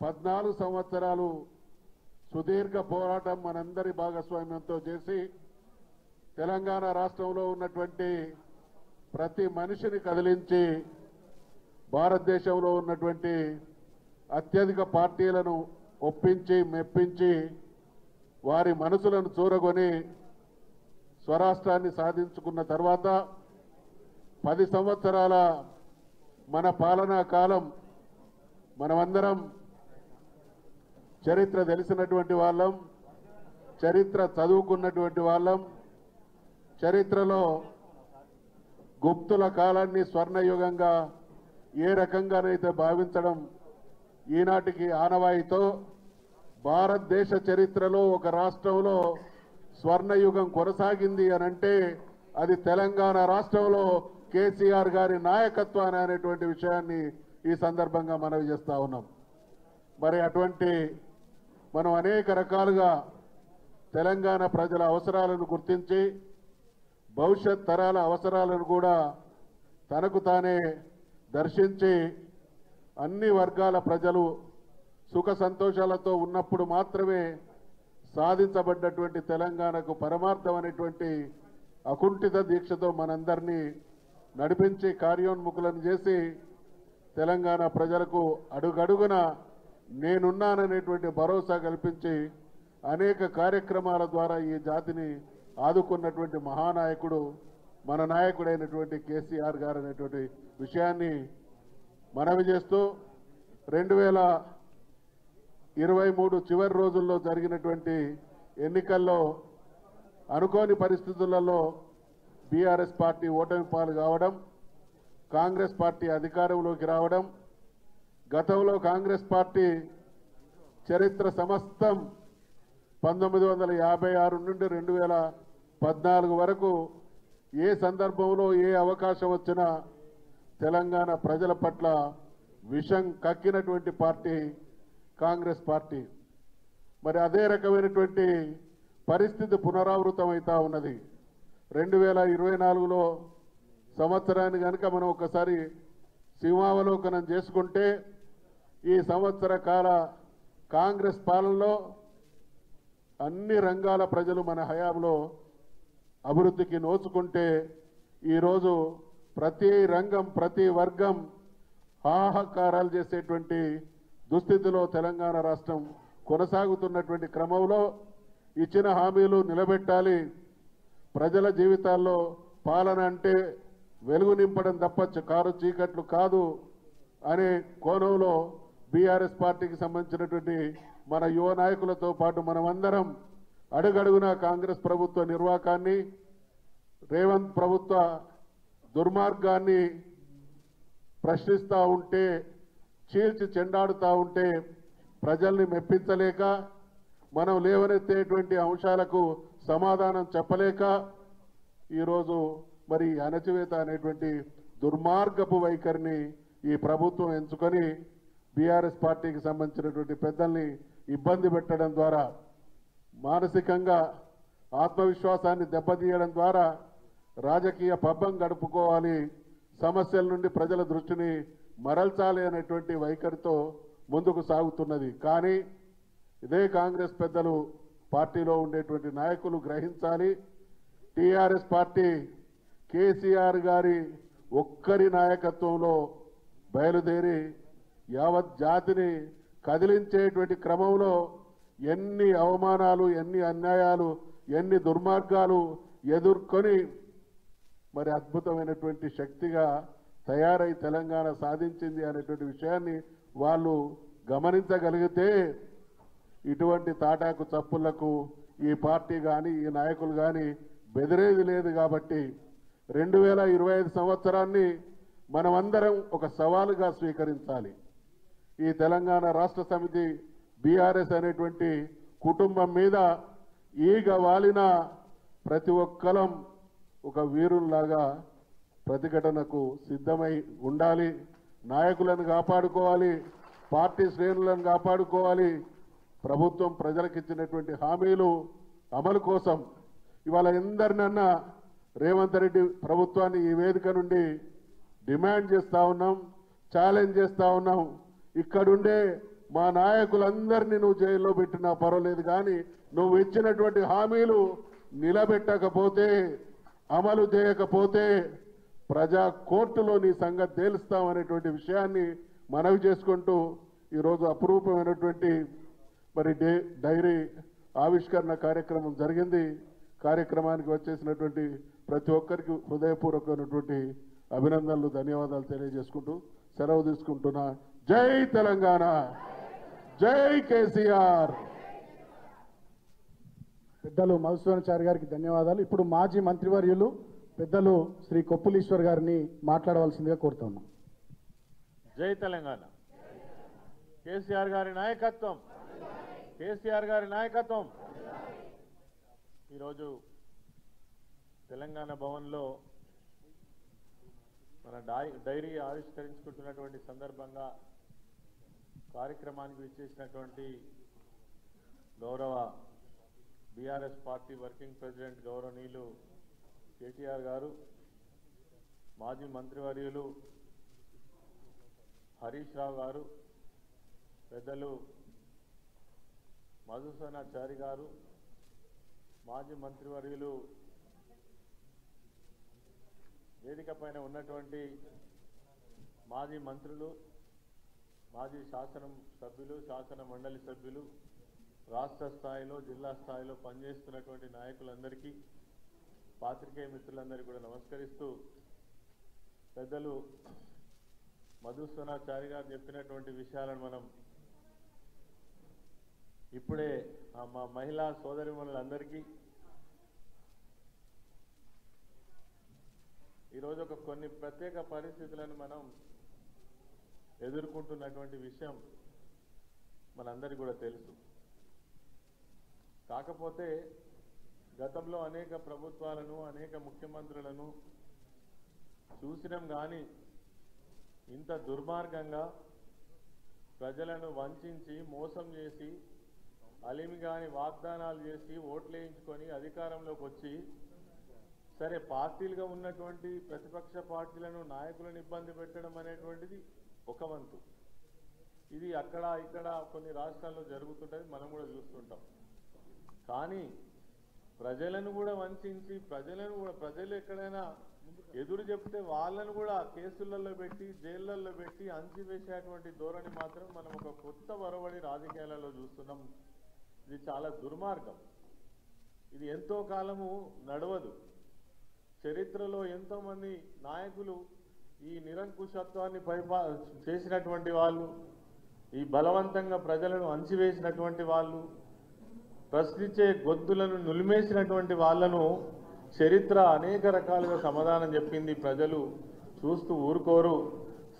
14 సంవత్సరాలు సుదీర్ఘ పోరాటం మనందరి భాగస్వామ్యంతో చేసి తెలంగాణ రాష్ట్రంలో ఉన్నటువంటి ప్రతి మనిషిని కదిలించి భారతదేశంలో ఉన్నటువంటి అత్యధిక పార్టీలను ఒప్పించి మెప్పించి వారి మనసులను చూరగొని స్వరాష్ట్రాన్ని సాధించుకున్న తర్వాత 10 సంవత్సరాల మన పాలనా కాలం మనమందరం చరిత్ర తెలిసినటువంటి వాళ్ళం, చరిత్ర చదువుకున్నటువంటి వాళ్ళం. చరిత్రలో గుప్తుల కాలాన్ని స్వర్ణయుగంగా ఏ రకంగానైతే భావించడం ఈనాటికి ఆనవాయితో భారతదేశ చరిత్రలో ఒక రాష్ట్రంలో స్వర్ణయుగం కొనసాగింది అనంటే అది తెలంగాణ రాష్ట్రంలో కేసీఆర్ గారి నాయకత్వాన్ని అనేటువంటి విషయాన్ని ఈ సందర్భంగా మనవి చేస్తా ఉన్నాం. మరి అటువంటి మనం అనేక రకాలుగా తెలంగాణ ప్రజల అవసరాలను గుర్తించి భవిష్యత్ తరాల అవసరాలను కూడా తనకు తానే దర్శించి అన్ని వర్గాల ప్రజలు సుఖ సంతోషాలతో ఉన్నప్పుడు మాత్రమే సాధించబడ్డటువంటి తెలంగాణకు పరమార్థం అనేటువంటి అకుంఠిత దీక్షతో మనందరినీ నడిపించి కార్యోన్ముఖులను చేసి తెలంగాణ ప్రజలకు అడుగడుగున నేనున్నాననేటువంటి భరోసా కల్పించి అనేక కార్యక్రమాల ద్వారా ఈ జాతిని ఆదుకున్నటువంటి మహానాయకుడు మన నాయకుడైనటువంటి కేసీఆర్ గారు అనేటువంటి విషయాన్ని మనవి చేస్తూ 2023 చివరి రోజుల్లో జరిగినటువంటి ఎన్నికల్లో అనుకోని పరిస్థితులలో బీఆర్ఎస్ పార్టీ ఓటమి పాలు కావడం, కాంగ్రెస్ పార్టీ అధికారంలోకి రావడం, గతంలో కాంగ్రెస్ పార్టీ చరిత్ర సమస్తం 1956 నుండి 2014 వరకు ఏ సందర్భంలో ఏ అవకాశం వచ్చినా తెలంగాణ ప్రజల పట్ల విషం కక్కినటువంటి పార్టీ కాంగ్రెస్ పార్టీ. మరి అదే రకమైనటువంటి పరిస్థితి పునరావృతమవుతా ఉన్నది. 2024లో సంవత్సరాన్ని కనుక మనం ఒకసారి సింహావలోకనం చేసుకుంటే ఈ సంవత్సర కాల కాంగ్రెస్ పాలనలో అన్ని రంగాల ప్రజలు మన హయాంలో అభివృద్ధికి నోచుకుంటే ఈరోజు ప్రతి రంగం ప్రతి వర్గం హాహాకారాలు చేసేటువంటి దుస్థితిలో తెలంగాణ రాష్ట్రం కొనసాగుతున్నటువంటి క్రమంలో ఇచ్చిన హామీలు నిలబెట్టాలి. ప్రజల జీవితాల్లో పాలన అంటే వెలుగు నింపడం తప్ప కారు చీకట్లు కాదు అనే కోణంలో బీఆర్ఎస్ పార్టీకి సంబంధించినటువంటి మన యువ నాయకులతో పాటు మనమందరం అడుగడుగునా కాంగ్రెస్ ప్రభుత్వ నిర్వాకాన్ని, రేవంత్ ప్రభుత్వ దుర్మార్గాన్ని ప్రశ్నిస్తూ ఉంటే, చీల్చి చెండాడుతూ ఉంటే ప్రజల్ని మెప్పించలేక, మనం లేవనెత్తేటువంటి అంశాలకు సమాధానం చెప్పలేక ఈరోజు మరి అణచివేత అనేటువంటి దుర్మార్గపు వైఖరిని ఈ ప్రభుత్వం ఎంచుకొని బీఆర్ఎస్ పార్టీకి సంబంధించినటువంటి పెద్దల్ని ఇబ్బంది పెట్టడం ద్వారా, మానసికంగా ఆత్మవిశ్వాసాన్ని దెబ్బతీయడం ద్వారా రాజకీయ పబ్బం గడుపుకోవాలి, సమస్యల నుండి ప్రజల దృష్టిని మరల్చాలి అనేటువంటి వైఖరితో ముందుకు సాగుతున్నది. కానీ ఇదే కాంగ్రెస్ పెద్దలు పార్టీలో ఉండేటువంటి నాయకులు గ్రహించాలి, టీఆర్ఎస్ పార్టీ కేసీఆర్ గారి ఒక్కరి నాయకత్వంలో బయలుదేరి యావత్ జాతిని కదిలించేటువంటి క్రమంలో ఎన్ని అవమానాలు, ఎన్ని అన్యాయాలు, ఎన్ని దుర్మార్గాలు ఎదుర్కొని మరి అద్భుతమైనటువంటి శక్తిగా తయారై తెలంగాణ సాధించింది అనేటువంటి విషయాన్ని వాళ్ళు గమనించగలిగితే ఇటువంటి తాటాకు చప్పులకు ఈ పార్టీ కానీ ఈ నాయకులు కానీ బెదిరేది లేదు. కాబట్టి 2025 సంవత్సరాన్ని మనమందరం ఒక సవాలుగా స్వీకరించాలి. ఈ తెలంగాణ రాష్ట్ర సమితి బీఆర్ఎస్ అనేటువంటి కుటుంబం మీద ఈగ వాలిన ప్రతి ఒక్కరం ఒక వీరుల్లాగా ప్రతిఘటనకు సిద్ధమై ఉండాలి. నాయకులను కాపాడుకోవాలి, పార్టీ శ్రేణులను కాపాడుకోవాలి. ప్రభుత్వం ప్రజలకు ఇచ్చినటువంటి హామీలు అమలు కోసం ఇవాళ ఎందరినన్నా రేవంత్ రెడ్డి ప్రభుత్వాన్ని ఈ వేదిక నుండి డిమాండ్ చేస్తూ ఉన్నాం, ఛాలెంజ్ చేస్తూ ఉన్నాం. ఇక్కడుండే మా నాయకులందరినీ నువ్వు జైల్లో పెట్టినా పర్వాలేదు, కానీ నువ్వు ఇచ్చినటువంటి హామీలు నిలబెట్టకపోతే, అమలు చేయకపోతే ప్రజా కోర్టులో నీ సంగతి తేలుస్తామనేటువంటి విషయాన్ని మనవి చేసుకుంటూ ఈరోజు అపురూపమైనటువంటి మరి డైరీ ఆవిష్కరణ కార్యక్రమం జరిగింది. కార్యక్రమానికి వచ్చేసినటువంటి ప్రతి ఒక్కరికి హృదయపూర్వకమైనటువంటి అభినందనలు, ధన్యవాదాలు తెలియజేసుకుంటూ సెలవు తీసుకుంటున్నా. జై తెలంగాణ, జై కేసీఆర్. పెద్దలు మధుసూదనాచారి గారికి ధన్యవాదాలు. ఇప్పుడు మాజీ మంత్రివర్యులు పెద్దలు శ్రీ కొప్పులీశ్వర్ గారిని మాట్లాడవలసిందిగా కోరుతున్నాం. జై తెలంగాణ. కేసీఆర్ గారి నాయకత్వం, కేసీఆర్ గారి నాయకత్వం. ఈరోజు తెలంగాణ భవన్లో మన డైరీ ఆవిష్కరించుకుంటున్నటువంటి సందర్భంగా కార్యక్రమానికి విచ్చేసినటువంటి గౌరవ బీఆర్ఎస్ పార్టీ వర్కింగ్ ప్రెసిడెంట్ గౌరవనీయులు కేటీఆర్ గారు, మాజీ మంత్రివర్యులు హరీష్ రావు గారు, పెద్దలు మధుసూదనాచారి గారు, మాజీ మంత్రివర్యులు వేదిక పైన ఉన్నటువంటి మాజీ మంత్రులు, మాజీ శాసన సభ్యులు, శాసన మండలి సభ్యులు, రాష్ట్ర స్థాయిలో జిల్లా స్థాయిలో పనిచేస్తున్నటువంటి నాయకులందరికీ, పాత్రికేయ మిత్రులందరికీ కూడా నమస్కరిస్తూ, పెద్దలు మధుసూదనాచారి గారు చెప్పినటువంటి విషయాలను మనం ఇప్పుడే మా మహిళా సోదరిమణులందరికీ ఈరోజు కొన్ని ప్రత్యేక పరిస్థితులను మనం ఎదుర్కొంటున్నటువంటి విషయం మనందరికీ కూడా తెలుసు. కాకపోతే గతంలో అనేక ప్రభుత్వాలను, అనేక ముఖ్యమంత్రులను చూసినాం, కానీ ఇంత దుర్మార్గంగా ప్రజలను వంచి మోసం చేసి అలిమిగాని వాగ్దానాలు చేసి ఓట్లేయించుకొని అధికారంలోకి వచ్చి, సరే పార్టీలుగా ఉన్నటువంటి ప్రతిపక్ష పార్టీలను, నాయకులను ఇబ్బంది పెట్టడం అనేటువంటిది ఒక వంతు. ఇది అక్కడ ఇక్కడ కొన్ని రాష్ట్రాల్లో జరుగుతుంటుంది, మనం కూడా చూస్తుంటాం. కానీ ప్రజలను కూడా వంచి, ప్రజలు ఎక్కడైనా ఎదురు చెప్తే వాళ్ళను కూడా కేసులలో పెట్టి, జైళ్లలో పెట్టి అంచివేసేటువంటి ధోరణి మాత్రం మనం ఒక కొత్త వరవడి రాజకీయాలలో చూస్తున్నాం. ఇది చాలా దుర్మార్గం. ఇది ఎంతో కాలము నడవదు. చరిత్రలో ఎంతో మంది నాయకులు ఈ నిరంకుశత్వాన్ని చేసినటువంటి వాళ్ళు, ఈ బలవంతంగా ప్రజలను అంచివేసినటువంటి వాళ్ళు, ప్రశ్నించే గొంతులను నులిమేసినటువంటి వాళ్ళను చరిత్ర అనేక రకాలుగా సమాధానం చెప్పింది. ప్రజలు చూస్తూ ఊరుకోరు.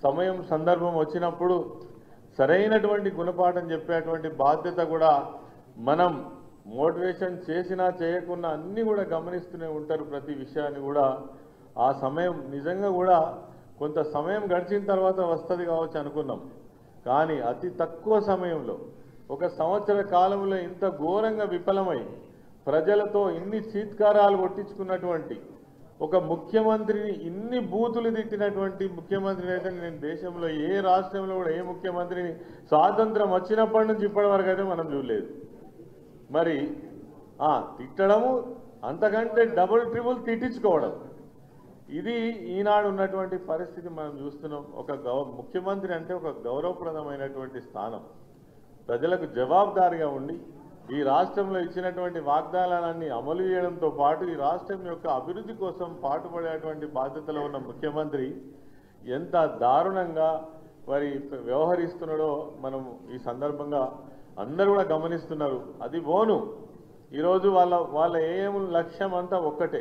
సమయం సందర్భం వచ్చినప్పుడు సరైనటువంటి గుణపాఠం చెప్పేటువంటి బాధ్యత కూడా మనం మోటివేషన్ చేసినా చేయకున్నా అన్నీ కూడా గమనిస్తూనే ఉంటారు. ప్రతి విషయాన్ని కూడా ఆ సమయం నిజంగా కూడా కొంత సమయం గడిచిన తర్వాత వస్తుంది కావచ్చు అనుకున్నాం. కానీ అతి తక్కువ సమయంలో, 1 సంవత్సర కాలంలో ఇంత ఘోరంగా విఫలమై ప్రజలతో ఇన్ని చీత్కారాలు కొట్టించుకున్నటువంటి ఒక ముఖ్యమంత్రిని, ఇన్ని బూతులు తిట్టినటువంటి ముఖ్యమంత్రిని అయితే నేను దేశంలో ఏ రాష్ట్రంలో కూడా ఏ ముఖ్యమంత్రిని స్వాతంత్రం వచ్చినప్పటి నుంచి ఇప్పటి వరకు అయితే మనం చూడలేదు. మరి తిట్టడము, అంతకంటే డబుల్ ట్రిబుల్ తిట్టించుకోవడం, ఇది ఈనాడు ఉన్నటువంటి పరిస్థితి మనం చూస్తున్నాం. ముఖ్యమంత్రి అంటే ఒక గౌరవప్రదమైనటువంటి స్థానం. ప్రజలకు జవాబుదారీగా ఉండి ఈ రాష్ట్రంలో ఇచ్చినటువంటి వాగ్దానాన్ని అమలు చేయడంతో పాటు ఈ రాష్ట్రం యొక్క అభివృద్ధి కోసం పాటుపడేటువంటి బాధ్యతలో ఉన్న ముఖ్యమంత్రి ఎంత దారుణంగా మరి వ్యవహరిస్తున్నాడో మనం ఈ సందర్భంగా అందరూ కూడా గమనిస్తున్నారు. అది పోను, ఈరోజు వాళ్ళ ఏం లక్ష్యం అంతా ఒక్కటే,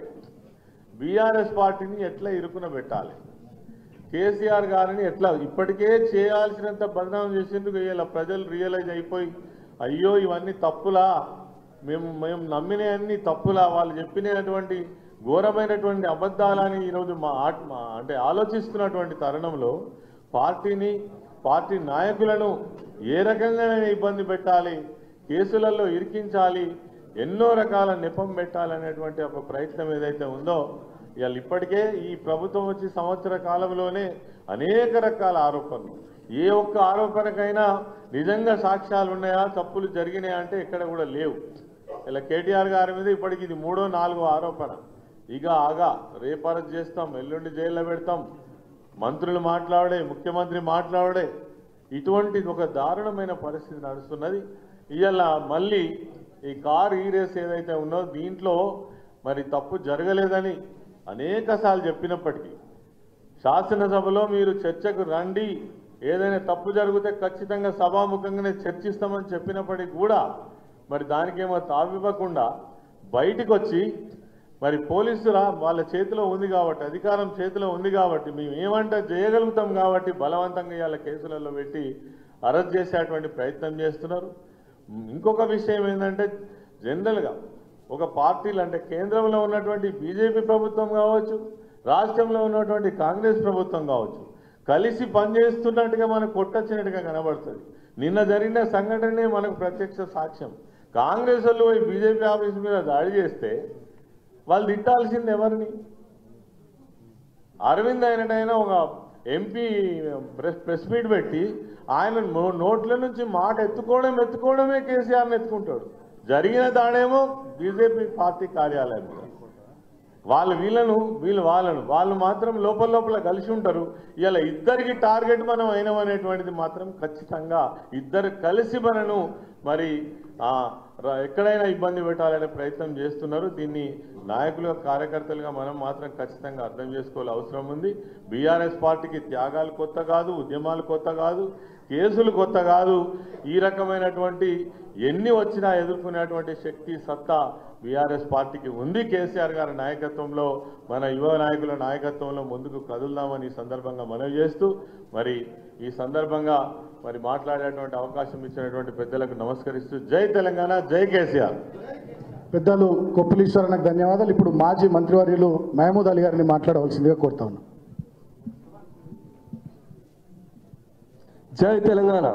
బీఆర్ఎస్ పార్టీని ఎట్లా ఇరుకున పెట్టాలి, కేసీఆర్ గారిని ఎట్లా ఇప్పటికే చేయాల్సినంత బదనాం చేసేందుకు ఇలా ప్రజలు రియలైజ్ అయిపోయి, అయ్యో ఇవన్నీ తప్పులా, మేము నమ్మినవన్నీ తప్పులా, వాళ్ళు చెప్పినటువంటి ఘోరమైనటువంటి అబద్ధాలని ఈరోజు అంటే ఆలోచిస్తున్నటువంటి తరుణంలో పార్టీ నాయకులను ఏ రకంగా ఇబ్బంది పెట్టాలి, కేసులలో ఇరికించాలి, ఎన్నో రకాల నెపం పెట్టాలనేటువంటి ఒక ప్రయత్నం ఏదైతే ఉందో, ఇవాళ ఇప్పటికే ఈ ప్రభుత్వం వచ్చి సంవత్సర కాలంలోనే అనేక రకాల ఆరోపణలు, ఏ ఒక్క ఆరోపణకైనా నిజంగా సాక్ష్యాలు ఉన్నాయా, తప్పులు జరిగినాయా అంటే ఎక్కడ కూడా లేవు. ఇలా కేటీఆర్ గారి మీద ఇప్పటికి ఇది 3వ 4వ ఆరోపణ. ఇక ఆగా రేపు అరెస్ట్ చేస్తాం, ఎల్లుండి జైల్లో పెడతాం, మంత్రులు మాట్లాడే, ముఖ్యమంత్రి మాట్లాడే, ఇటువంటి ఒక దారుణమైన పరిస్థితి నడుస్తున్నది. ఇవాళ మళ్ళీ ఈ కారు ఈ రేస్ ఏదైతే ఉన్నదో దీంట్లో మరి తప్పు జరగలేదని అనేకసార్లు చెప్పినప్పటికీ, శాసనసభలో మీరు చర్చకు రండి, ఏదైనా తప్పు జరిగితే ఖచ్చితంగా సభాముఖంగానే చర్చిస్తామని చెప్పినప్పటికీ కూడా మరి దానికేమో తావివ్వకుండా బయటకు వచ్చి మరి పోలీసుల వాళ్ళ చేతిలో ఉంది కాబట్టి, అధికారం చేతిలో ఉంది కాబట్టి, మేము ఏమంటే చేయగలుగుతాం కాబట్టి బలవంతంగా ఇవాళ కేసులలో పెట్టి అరెస్ట్ చేసేటువంటి ప్రయత్నం చేస్తున్నారు. ఇంకొక విషయం ఏంటంటే జనరల్గా ఒక పార్టీలు అంటే కేంద్రంలో ఉన్నటువంటి బీజేపీ ప్రభుత్వం కావచ్చు, రాష్ట్రంలో ఉన్నటువంటి కాంగ్రెస్ ప్రభుత్వం కావచ్చు, కలిసి పనిచేస్తున్నట్టుగా మనకు కొట్టొచ్చినట్టుగా కనబడుతుంది. నిన్న జరిగిన సంఘటనే మనకు ప్రత్యక్ష సాక్ష్యం. కాంగ్రెస్ వాళ్ళు ఈ బీజేపీ ఆఫీస్ మీద దాడి చేస్తే వాళ్ళు తిట్టాల్సింది ఎవరిని? అరవింద్ అయినట్టయినా ఒక ఎంపీ ప్రెస్ మీట్ పెట్టి ఆయన నోట్ల నుంచి మాట ఎత్తుకోవడమే కేసీఆర్ని ఎత్తుకుంటాడు. జరిగిన దాడేమో బీజేపీ పార్టీ కార్యాలయం. వాళ్ళు మాత్రం లోపల కలిసి ఉంటారు. ఇలా ఇద్దరికి టార్గెట్ మనం అయినామనేటువంటిది మాత్రం ఖచ్చితంగా ఇద్దరు కలిసి మనను మరి ఎక్కడైనా ఇబ్బంది పెట్టాలనే ప్రయత్నం చేస్తున్నారు. దీన్ని నాయకులుగా కార్యకర్తలుగా మనం మాత్రం ఖచ్చితంగా అర్థం చేసుకోవాల్సిన అవసరం ఉంది. బీఆర్ఎస్ పార్టీకి త్యాగాలు కొత్త కాదు, ఉద్యమాలు కొత్త కాదు, కేసులు కొత్త కాదు. ఈ రకమైనటువంటి ఎన్ని వచ్చినా ఎదుర్కొనేటువంటి శక్తి సత్తా బీఆర్ఎస్ పార్టీకి ఉంది. కేసీఆర్ గారి నాయకత్వంలో, మన యువ నాయకుల నాయకత్వంలో ముందుకు కదులుదామని ఈ సందర్భంగా మనవి చేస్తూ మరి ఈ సందర్భంగా మరి మాట్లాడేటువంటి అవకాశం ఇచ్చినటువంటి పెద్దలకు నమస్కరిస్తూ జై తెలంగాణ, జై కేసీఆర్. పెద్దలు కొప్పులీశ్వరన్నకు ధన్యవాదాలు. ఇప్పుడు మాజీ మంత్రివర్యులు మహమూద్ అలీ గారిని మాట్లాడవలసిందిగా కోరుతా ఉన్నాం. जय तेलंगाना।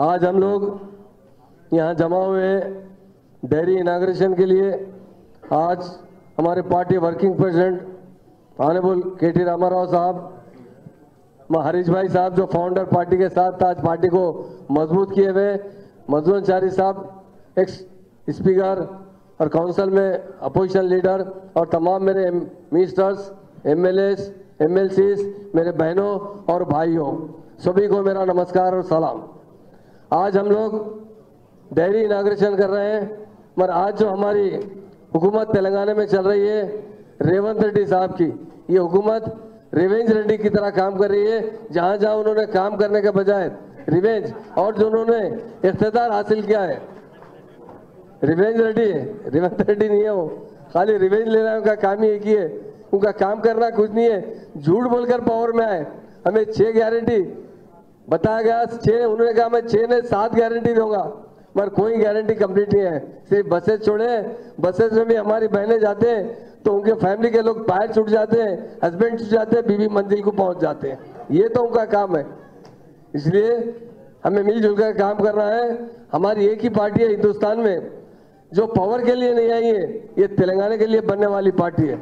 आज हम लोग यहाँ जमा हुए डेयरी इनाग्रेशन के लिए। आज हमारे पार्टी वर्किंग प्रेसिडेंट ऑनरेबल केटी रामाराव साहब, हरीश भाई साहब जो फाउंडर पार्टी के साथ आज पार्टी को मजबूत किए हुए, मजदूर साहब एक्स स्पीकर और काउंसिल में अपोजिशन लीडर और तमाम मेरे मिनिस्टर्स, एमएलएस, एमएलसीज, मेरे बहनों और भाइयों, सभी को मेरा नमस्कार और सलाम। आज हम लोग डेयरी इनाग्रेशन कर रहे हैं, मगर आज जो हमारी हुकूमत तेलंगाना में चल रही है रेवंत रेड्डी साहब की, ये हुकूमत रिवेंज रेड्डी की तरह काम कर रही है। जहाँ जहाँ उन्होंने काम करने के बजाय रिवेंज, और जो उन्होंने इख्तियार हासिल किया है, रिवेंज रेड्डी है, रेवंत रेड्डी नहीं है वो, खाली रिवेंज ले रहा है। उनका काम ही एक ही है, उनका काम करना कुछ नहीं है, झूठ बोलकर पावर में आए। हमें 6 गारंटी बताया गया, 6, उन्होंने कहा मैं 6 ने 7 गारंटी दूंगा, मगर कोई गारंटी कंप्लीट नहीं है। सिर्फ बसेस छोड़े, बसेस में भी हमारी बहनें जाते हैं तो उनके फैमिली के लोग पैर छूट जाते हैं, हस्बैंड छूट जाते हैं, बीवी मंजिल को पहुंच जाते हैं। ये तो उनका काम है। इसलिए हमें मिलजुल कर काम करना है। हमारी एक ही पार्टी है हिंदुस्तान में जो पावर के लिए नहीं आई है, ये तेलंगाना के लिए बनने वाली पार्टी है।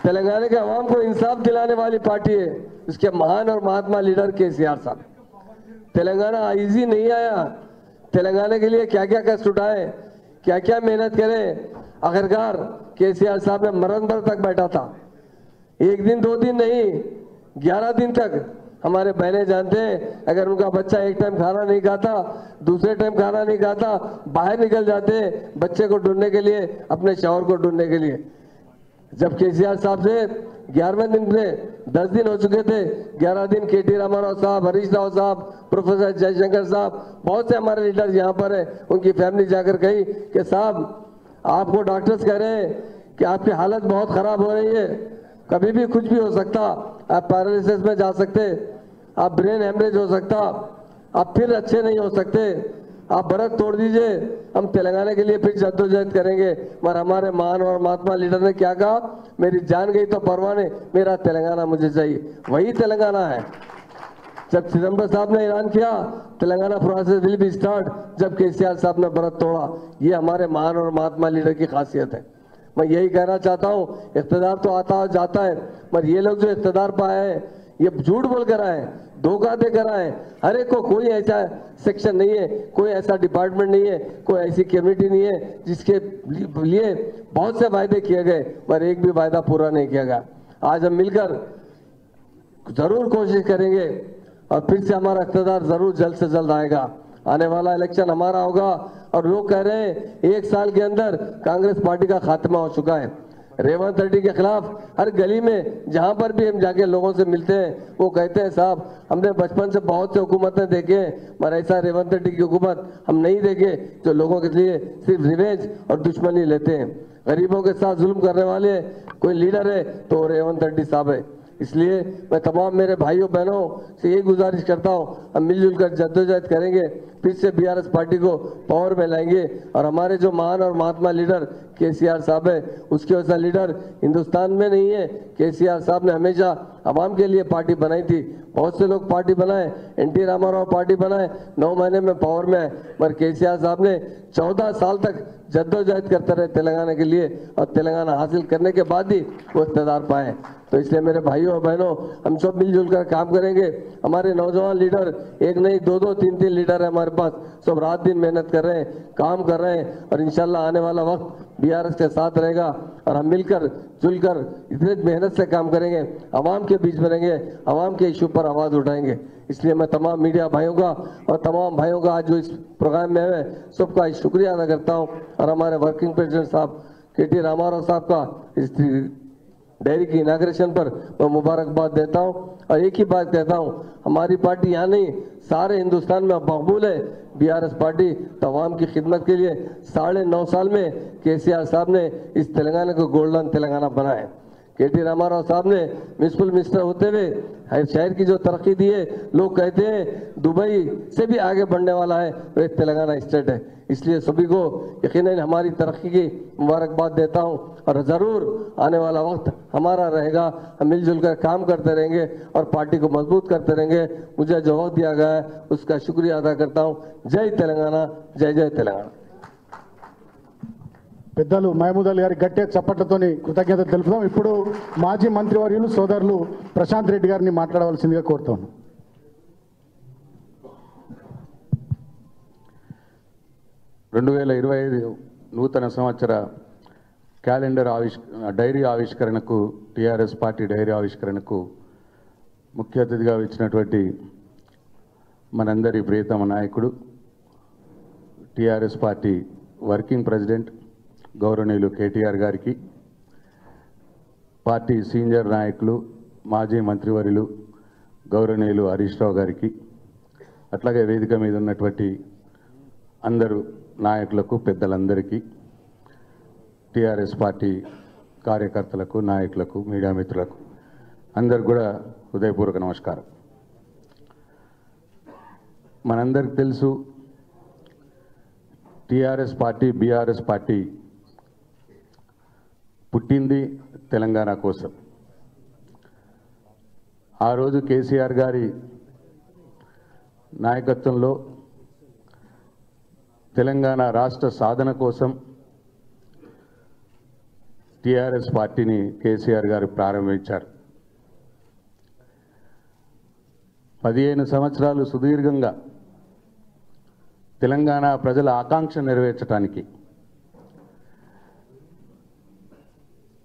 तेलंगाना के अवाम को इंसाफ दिलाने वाली पार्टी है, इसके महान और महात्मा लीडर केसीआर साहब। तेलंगाना इजी नहीं आया, तेलंगाना के लिए क्या क्या कष्ट उठाए, क्या क्या मेहनत करे, आखिरकार केसीआर साहब ने मरण भर तक बैठा था। 1 दिन 2 दिन नहीं, 11 दिन तक। हमारे बहनें जानते हैं, अगर उनका बच्चा एक टाइम खाना नहीं खाता, दूसरे टाइम खाना नहीं खाता, बाहर निकल जाते हैं बच्चे को ढूंढने के लिए, अपने शौहर को ढूंढने के लिए। जब केसीआर साहब से 11वें दिन में 10 दिन हो चुके थे, 11 दिन केटी रामाराव साहब, हरीश राव साहब, प्रोफेसर जयशंकर साहब, बहुत से हमारे लीडर यहाँ पर है, उनकी फैमिली जाकर कही कि साहब आपको डॉक्टर्स कह रहे हैं कि आपकी हालत बहुत खराब हो रही है, कभी भी कुछ भी हो सकता, आप पैरालिसिस में जा सकते, आप ब्रेन हेमरेज हो सकता, आप फिर अच्छे नहीं हो सकते, आप व्रत तोड़ दीजिए, हम तेलंगाना के लिए फिर जद्दोजहद करेंगे। मगर हमारे महान और महात्मा लीडर ने क्या कहा, मेरी जान गई तो परवाह नहीं, मेरा तेलंगाना मुझे चाहिए। वही तेलंगाना है। जब चिदम्बरम साहब ने ऐलान किया Telangana process will be start, जब केसीआर साहब ने व्रत तोड़ा। ये हमारे महान और महात्मा लीडर की खासियत है। मैं यही कहना चाहता हूँ, इख्तिदार तो आता और जाता है, मगर ये लोग जो इख्तिदार पाए हैं, ये झूठ बोल कर आए, धोखा दे कर आए। हर एक को कोई ऐसा सेक्शन नहीं है, कोई ऐसा डिपार्टमेंट नहीं है, कोई ऐसी कमेटी नहीं है जिसके लिए बहुत से वायदे किए गए पर एक भी वायदा पूरा नहीं किया गया। आज हम मिलकर जरूर कोशिश करेंगे और फिर से हमारा इक़्तिदार जरूर जल्द से जल्द आएगा। आने वाला इलेक्शन हमारा होगा और लोग कह रहे हैं 1 साल के अंदर कांग्रेस पार्टी का खात्मा हो चुका है। रेवंत रेड्डी के खिलाफ हर गली में जहां पर भी हम जाके लोगों से मिलते हैं वो कहते हैं साहब हमने बचपन से बहुत से हुकूमतें देखे मगर ऐसा रेवंत रेड्डी की हुकूमत हम नहीं देखे जो लोगों के लिए सिर्फ रिवेंज और दुश्मनी लेते हैं। गरीबों के साथ जुल्म करने वाले कोई लीडर है तो रेवंत रेड्डी साहब है। इसलिए मैं तमाम मेरे भाइयों बहनों से यही गुजारिश करता हूं, हम मिलजुल कर जद्दोजहद करेंगे, फिर से बीआरएस पार्टी को पावर में लाएंगे और हमारे जो महान और महात्मा लीडर केसीआर साहब है उसके वैसा लीडर हिंदुस्तान में नहीं है। केसीआर साहब ने हमेशा आवाम के लिए पार्टी बनाई थी। बहुत से लोग पार्टी बनाए, एनटी रामाराव पार्टी बनाए, 9 महीने में पावर में आए, पर केसीआर साहब ने 14 साल तक जद्दोजहद करते रहे तेलंगाना के लिए और तेलंगाना हासिल करने के बाद ही वो इक़्तिदार पाए। तो इसलिए मेरे भाइयों और बहनों हम सब मिलजुल कर काम करेंगे। हमारे नौजवान लीडर एक नहीं 2-2 3-3 लीडर है हमारे पास, सब रात दिन मेहनत कर रहे हैं, काम कर रहे हैं और इंशाल्लाह आने वाला वक्त बीआरएस के साथ रहेगा और हम मिलकर जुलकर इतने मेहनत से काम करेंगे, आवाम के बीच में रहेंगे, आवाम के इशू पर आवाज़ उठाएंगे। इसलिए मैं तमाम मीडिया भाइयों का और तमाम भाइयों का आज जो इस प्रोग्राम में है सबका शुक्रिया अदा करता हूँ और हमारे वर्किंग प्रेसिडेंट साहब केटी रामाराव साहब का इस डेयरी की इनाग्रेशन पर मैं मुबारकबाद देता हूं और एक ही बात कहता हूं, हमारी पार्टी यहाँ नहीं सारे हिंदुस्तान में मकबूल है। बीआरएस पार्टी तमाम की खिदमत के लिए 9.5 साल में केसीआर साहब ने इस तेलंगाना को गोल्डन तेलंगाना बनाया। केटी रामाराव साहब ने म्यूनिसिपल मिनिस्टर होते हुए शहर की जो तरक्की दी है, लोग कहते हैं दुबई से भी आगे बढ़ने वाला है, वो एक तेलंगाना स्टेट है। इसलिए सभी को यकीनन हमारी तरक्की की मुबारकबाद देता हूं और ज़रूर आने वाला वक्त हमारा रहेगा, हम मिलजुल कर काम करते रहेंगे और पार्टी को मजबूत करते रहेंगे। मुझे जो वक्त दिया गया है उसका शुक्रिया अदा करता हूं। जय तेलंगाना, जय जय तेलंगाना। పెద్దలు మహమూద్ అలీ గారి గట్టిగా చప్పట్లతోని కృతజ్ఞతలు తెలుపుదాం. ఇప్పుడు మాజీ మంత్రివర్యులు సోదరులు ప్రశాంత్ రెడ్డి గారిని మాట్లాడవలసిందిగా కోరుతాను. రెండు 2025 నూతన సంవత్సర క్యాలెండర్ డైరీ ఆవిష్కరణకు టీఆర్ఎస్ పార్టీ డైరీ ఆవిష్కరణకు ముఖ్య అతిథిగా ఇచ్చినటువంటి మనందరి ప్రియతమ నాయకుడు టీఆర్ఎస్ పార్టీ వర్కింగ్ ప్రెసిడెంట్ గౌరవనీయులు కేటీఆర్ గారికి, పార్టీ సీనియర్ నాయకులు మాజీ మంత్రివర్యులు గౌరవనీయులు హరీష్ రావు గారికి, అట్లాగే వేదిక మీద ఉన్నటువంటి అందరూ నాయకులకు పెద్దలందరికీ, టీఆర్ఎస్ పార్టీ కార్యకర్తలకు నాయకులకు మీడియా మిత్రులకు అందరికి కూడా హృదయపూర్వక నమస్కారం. మనందరికి తెలుసు టీఆర్ఎస్ పార్టీ బీఆర్ఎస్ పార్టీ పుట్టింది తెలంగాణ కోసం. ఆ రోజు కేసీఆర్ గారి నాయకత్వంలో తెలంగాణ రాష్ట్ర సాధన కోసం టీఆర్ఎస్ పార్టీని కేసీఆర్ గారు ప్రారంభించారు. 15 సంవత్సరాలు సుదీర్ఘంగా తెలంగాణ ప్రజల ఆకాంక్ష నెరవేర్చడానికి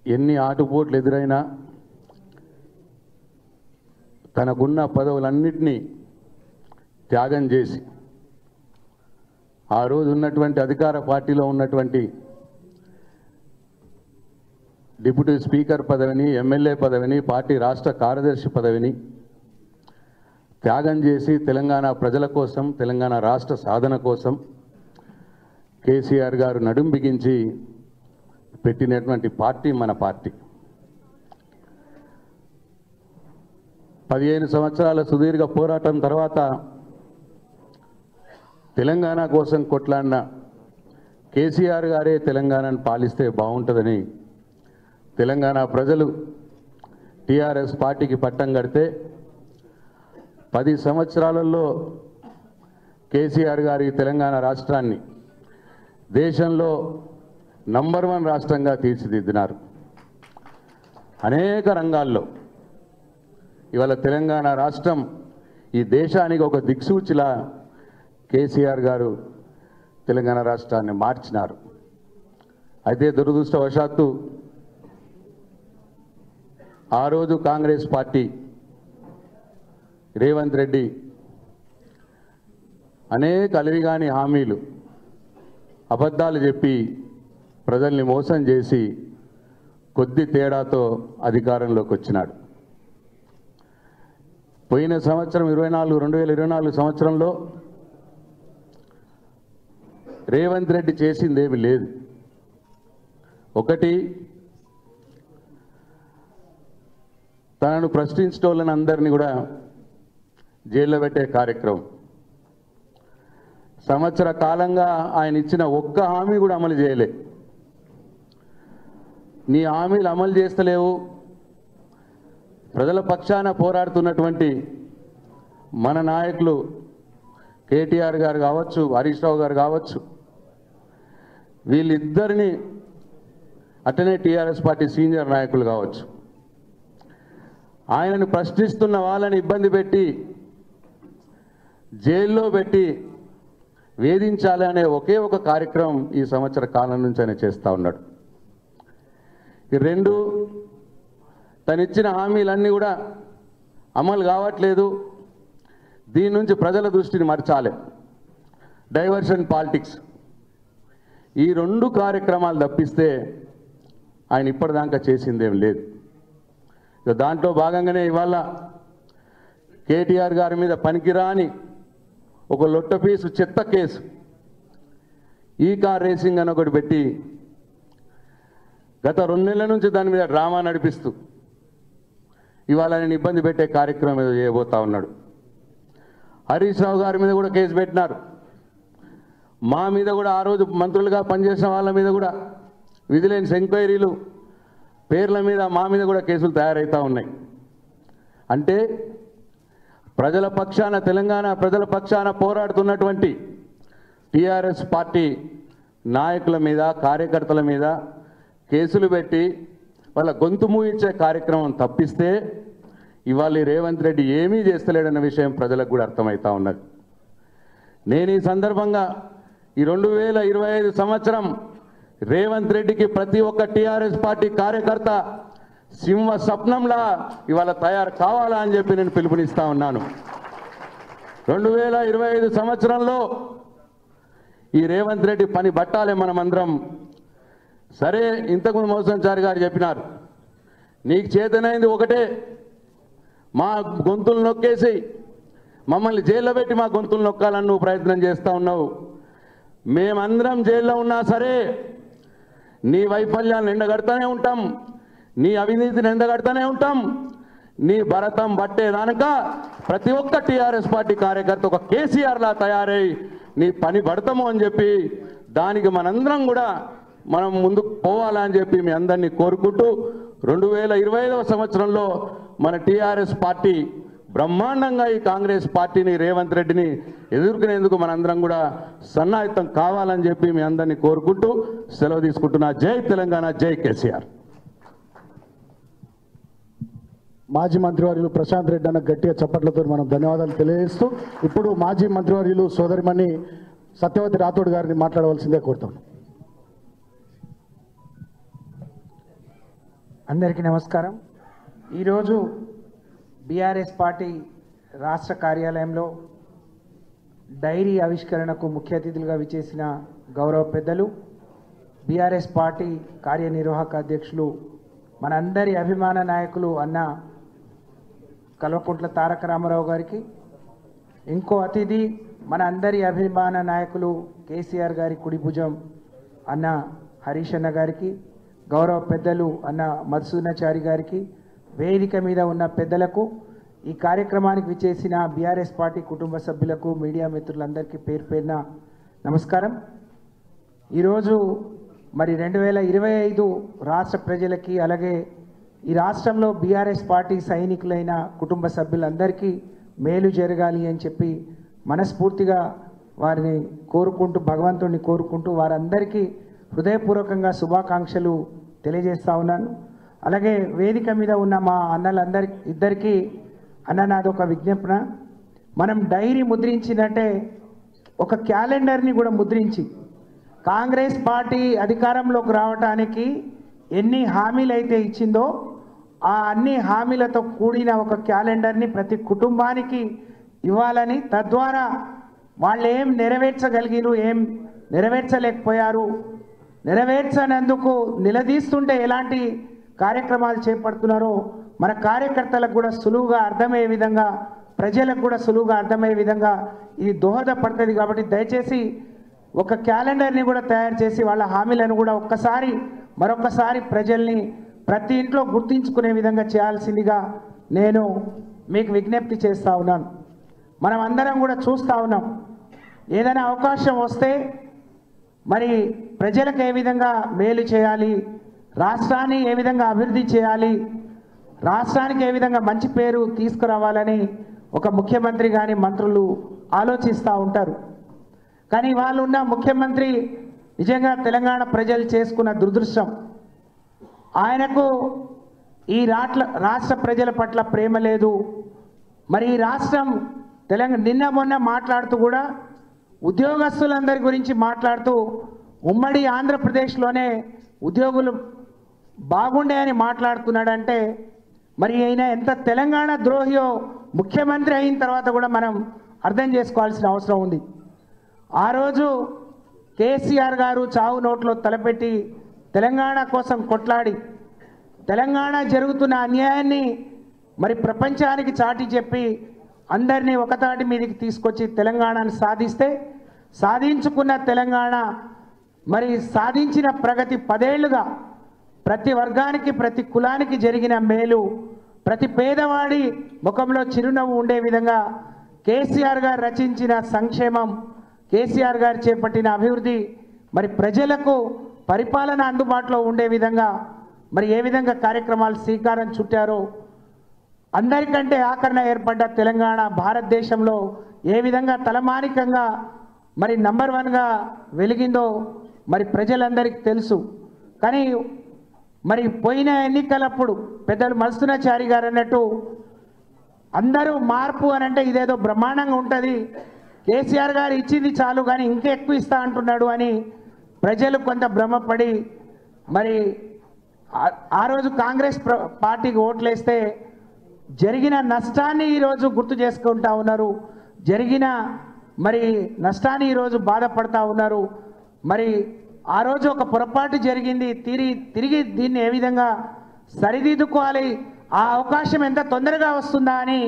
ఎన్ని ఆటుపోట్లు ఎదురైనా తనకున్న పదవులన్నింటినీ త్యాగం చేసి ఆ రోజు ఉన్నటువంటి అధికార పార్టీలో ఉన్నటువంటి డిప్యూటీ స్పీకర్ పదవిని, ఎమ్మెల్యే పదవిని, పార్టీ రాష్ట్ర కార్యదర్శి పదవిని త్యాగం చేసి తెలంగాణ ప్రజల కోసం, తెలంగాణ రాష్ట్ర సాధన కోసం కేసీఆర్ గారు నడుం బిగించి పెట్టినటువంటి పార్టీ మన పార్టీ. 15 సంవత్సరాల సుదీర్ఘ పోరాటం తర్వాత తెలంగాణ కోసం కొట్లాడిన కేసీఆర్ గారే తెలంగాణను పాలిస్తే బాగుంటుందని తెలంగాణ ప్రజలు టీఆర్ఎస్ పార్టీకి పట్టం కడితే 10 సంవత్సరాలలో కేసీఆర్ గారి తెలంగాణ రాష్ట్రాన్ని దేశంలో నంబర్ 1 రాష్ట్రంగా తీర్చిదిద్దినారు. అనేక రంగాల్లో ఇవాళ తెలంగాణ రాష్ట్రం ఈ దేశానికి ఒక దిక్సూచిలా కేసీఆర్ గారు తెలంగాణ రాష్ట్రాన్ని మార్చినారు. అయితే దురదృష్టవశాత్తు ఆ రోజు కాంగ్రెస్ పార్టీ రేవంత్ రెడ్డి అనేక అలివిగాని హామీలు అబద్ధాలు చెప్పి ప్రజల్ని మోసం చేసి కొద్ది తేడాతో అధికారంలోకి వచ్చినాడు. పోయిన సంవత్సరం 2024 సంవత్సరంలో రేవంత్ రెడ్డి చేసిందేమీ లేదు. ఒకటి, తనను ప్రశ్నించటోళ్ళని అందరినీ కూడా జైల్లో పెట్టే కార్యక్రమం. సంవత్సర కాలంగా ఆయన ఇచ్చిన ఒక్క హామీ కూడా అమలు చేయలే. నీ హామీలు అమలు చేస్తలేవు, ప్రజల పక్షాన పోరాడుతున్నటువంటి మన నాయకులు కేటీఆర్ గారు కావచ్చు, హరీష్ రావు గారు కావచ్చు, వీళ్ళిద్దరిని అటనే టీఆర్ఎస్ పార్టీ సీనియర్ నాయకులు కావచ్చు, ఆయనను ప్రశ్నిస్తున్న వాళ్ళని ఇబ్బంది పెట్టి జైల్లో పెట్టి వేధించాలి అనే ఒకే ఒక కార్యక్రమం ఈ సంవత్సర కాలం నుంచి ఆయన చేస్తూ ఉన్నాడు. ఈ రెండు, తనిచ్చిన హామీలన్నీ కూడా అమలు కావట్లేదు, దీని నుంచి ప్రజల దృష్టిని మరచాలి, డైవర్షన్ పాలిటిక్స్, ఈ రెండు కార్యక్రమాలు తప్పిస్తే ఆయన ఇప్పటిదాకా చేసిందేం లేదు. దాంట్లో భాగంగానే ఇవాళ కేటీఆర్ గారి మీద పనికిరాని ఒక లొట్టపీసు చెత్త కేసు ఈ కార్ రేసింగ్ అని ఒకటి పెట్టి గత 2 నెలల నుంచి దాని మీద డ్రామా నడిపిస్తూ ఇవాళ ఆయన ఇబ్బంది పెట్టే కార్యక్రమం ఏదో చేయబోతా ఉన్నాడు. హరీష్ రావు గారి మీద కూడా కేసు పెట్టినారు. మా మీద కూడా ఆ రోజు మంత్రులుగా పనిచేసిన వాళ్ళ మీద కూడా విజిలెన్స్ ఎంక్వైరీలు పేర్ల మీద మా మీద కూడా కేసులు తయారవుతూ ఉన్నాయి. అంటే ప్రజల పక్షాన, తెలంగాణ ప్రజల పక్షాన పోరాడుతున్నటువంటి టీఆర్ఎస్ పార్టీ నాయకుల మీద, కార్యకర్తల మీద కేసులు పెట్టి వాళ్ళ గొంతు మూయించే కార్యక్రమం తప్పిస్తే ఇవాళ రేవంత్ రెడ్డి ఏమీ చేస్తలేడన్న విషయం ప్రజలకు కూడా అర్థమవుతా ఉన్నది. నేను ఈ సందర్భంగా ఈ 2025 సంవత్సరం రేవంత్ రెడ్డికి ప్రతి ఒక్క టీఆర్ఎస్ పార్టీ కార్యకర్త సింహ స్వప్నంలా ఇవాళ తయారు కావాలా అని చెప్పి నేను పిలుపునిస్తా ఉన్నాను. 2025 సంవత్సరంలో ఈ రేవంత్ రెడ్డి పని బట్టాలే మనమందరం. సరే, ఇంతకుముందు మోసంచారి గారు చెప్పినారు, నీకు చేతనైంది ఒకటే, మా గొంతులు నొక్కేసి మమ్మల్ని జైల్లో పెట్టి మా గొంతులు నొక్కాలని నువ్వు ప్రయత్నం చేస్తూ ఉన్నావు. మేమందరం జైల్లో ఉన్నా సరే నీ వైఫల్యాలను ఎండగడతానే ఉంటాం, నీ అవినీతిని ఎండగడతానే ఉంటాం. నీ భరతం బట్టేదానక ప్రతి ఒక్క టీఆర్ఎస్ పార్టీ కార్యకర్త ఒక కేసీఆర్లా తయారై నీ పని పడతాము అని చెప్పి దానికి మనందరం కూడా మనం ముందుకు పోవాలని చెప్పి మీ అందరినీ కోరుకుంటూ 2025 సంవత్సరంలో మన టీఆర్ఎస్ పార్టీ బ్రహ్మాండంగా ఈ కాంగ్రెస్ పార్టీని, రేవంత్ రెడ్డిని ఎదుర్కొనేందుకు మనందరం కూడా సన్నాహితం కావాలని చెప్పి మీ అందరినీ కోరుకుంటూ సెలవు తీసుకుంటున్నా. జై తెలంగాణ, జై కేసీఆర్. మాజీ మంత్రివర్యులు ప్రశాంత్ రెడ్డి అన్న గట్టిగా చప్పట్లతో మనం ధన్యవాదాలు తెలియజేస్తూ ఇప్పుడు మాజీ మంత్రివర్యులు సోదరిమణి సత్యవతి రాథోడ్ గారిని మాట్లాడవలసిందే కోరుతాం. అందరికీ నమస్కారం. ఈరోజు బీఆర్ఎస్ పార్టీ రాష్ట్ర కార్యాలయంలో డైరీ ఆవిష్కరణకు ముఖ్య అతిథులుగా విచ్చేసిన గౌరవ పెద్దలు బీఆర్ఎస్ పార్టీ కార్యనిర్వాహక అధ్యక్షులు మనందరి అభిమాన నాయకులు అన్న కల్వకుంట్ల తారక రామారావు గారికి, ఇంకో అతిథి మన అందరి అభిమాన నాయకులు కేసీఆర్ గారి కుడి భుజం అన్న హరీష్ అన్న గారికి, గౌరవ పెద్దలు అన్న మధుసూదనాచారి గారికి, వేదిక మీద ఉన్న పెద్దలకు, ఈ కార్యక్రమానికి విచ్చేసిన బీఆర్ఎస్ పార్టీ కుటుంబ సభ్యులకు, మీడియా మిత్రులందరికీ పేరు పేరున నమస్కారం. ఈరోజు మరి 2025 రాష్ట్ర ప్రజలకి, అలాగే ఈ రాష్ట్రంలో బీఆర్ఎస్ పార్టీ సైనికులైన కుటుంబ సభ్యులందరికీ మేలు జరగాలి అని చెప్పి మనస్ఫూర్తిగా వారిని కోరుకుంటూ, భగవంతుడిని కోరుకుంటూ వారందరికీ హృదయపూర్వకంగా శుభాకాంక్షలు తెలియజేస్తా ఉన్నాను. అలాగే వేదిక మీద ఉన్న మా ఇద్దరికీ అన్న నాదొక విజ్ఞాపన, మనం డైరీ ముద్రించినట్టే ఒక క్యాలెండర్ని కూడా ముద్రించి కాంగ్రెస్ పార్టీ అధికారంలోకి రావడానికి ఎన్ని హామీలు అయితే ఇచ్చిందో ఆ అన్ని హామీలతో కూడిన ఒక క్యాలెండర్ని ప్రతి కుటుంబానికి ఇవ్వాలని, తద్వారా వాళ్ళు ఏం నెరవేర్చగలిగిరు, ఏం నెరవేర్చలేకపోయారు, నెరవేర్చనందుకు నిలదీస్తుంటే ఎలాంటి కార్యక్రమాలు చేపడుతున్నారో మన కార్యకర్తలకు కూడా సులువుగా అర్థమయ్యే విధంగా, ప్రజలకు కూడా సులువుగా అర్థమయ్యే విధంగా ఇది దోహదపడుతుంది. కాబట్టి దయచేసి ఒక క్యాలెండర్ని కూడా తయారు చేసి వాళ్ళ హామీలను కూడా మరొకసారి ప్రజల్ని ప్రతి ఇంట్లో గుర్తించుకునే విధంగా చేయాల్సిందిగా నేను మీకు విజ్ఞప్తి చేస్తూ ఉన్నాను. మనం అందరం కూడా చూస్తూ ఉన్నాం, ఏదైనా అవకాశం వస్తే మరి ప్రజలకు ఏ విధంగా మేలు చేయాలి, రాష్ట్రాన్ని ఏ విధంగా అభివృద్ధి చేయాలి, రాష్ట్రానికి ఏ విధంగా మంచి పేరు తీసుకురావాలని ఒక ముఖ్యమంత్రి కానీ మంత్రులు ఆలోచిస్తూ ఉంటారు. కానీ వాళ్ళు ఉన్న ముఖ్యమంత్రి నిజంగా తెలంగాణ ప్రజలు చేసుకున్న దురదృష్టం, ఆయనకు ఈ రాష్ట్ర ప్రజల పట్ల ప్రేమ లేదు. మరి ఈ రాష్ట్రం నిన్న మొన్న మాట్లాడుతూ కూడా ఉద్యోగస్తులందరి గురించి మాట్లాడుతూ ఉమ్మడి ఆంధ్రప్రదేశ్లోనే ఉద్యోగులు బాగుండే మాట్లాడుతున్నాడంటే మరి ఆయన ఎంత తెలంగాణ ద్రోహియో ముఖ్యమంత్రి అయిన తర్వాత కూడా మనం అర్థం చేసుకోవాల్సిన అవసరం ఉంది. ఆ రోజు కేసీఆర్ గారు చావు నోట్లో తలపెట్టి తెలంగాణ కోసం కొట్లాడి తెలంగాణ జరుగుతున్న అన్యాయాన్ని మరి ప్రపంచానికి చాటి చెప్పి అందరినీ ఒకతాటి మీదకి తీసుకొచ్చి తెలంగాణను సాధించుకున్న తెలంగాణ మరి సాధించిన ప్రగతి 10 ఏళ్లుగా ప్రతి వర్గానికి ప్రతి కులానికి జరిగిన మేలు, ప్రతి పేదవాడి ముఖంలో చిరునవ్వు ఉండే విధంగా కేసీఆర్ గారు రచించిన సంక్షేమం, కేసీఆర్ గారు చేపట్టిన అభివృద్ధి మరి ప్రజలకు పరిపాలన అందుబాటులో ఉండే విధంగా మరి ఏ విధంగా కార్యక్రమాలు శ్రీకారం చుట్టారో, అందరికంటే ఆకరణ ఏర్పడ్డ తెలంగాణ భారతదేశంలో ఏ విధంగా తలమానికంగా మరి నంబర్ 1గా వెలిగిందో మరి ప్రజలందరికీ తెలుసు. కానీ మరి పోయిన ఎన్నికలప్పుడు పెద్దలు మల్సునాచారి గారు అన్నట్టు అందరూ మార్పు అని అంటే ఇదేదో బ్రహ్మాండంగా ఉంటుంది, కేసీఆర్ గారు ఇచ్చింది చాలు కానీ ఇంకా ఎక్కువ ఇస్తా అంటున్నాడు అని ప్రజలు కొంత భ్రమపడి మరి ఆ రోజు కాంగ్రెస్ పార్టీకి ఓట్లేస్తే జరిగిన నష్టాన్ని ఈరోజు గుర్తు చేసుకుంటా ఉన్నారు, జరిగిన మరి నష్టాన్ని ఈరోజు బాధపడతా ఉన్నారు. మరి ఆ రోజు ఒక పొరపాటు జరిగింది, తిరిగి దీన్ని ఏ విధంగా సరిదిద్దుకోవాలి, ఆ అవకాశం ఎంత తొందరగా వస్తుందా అని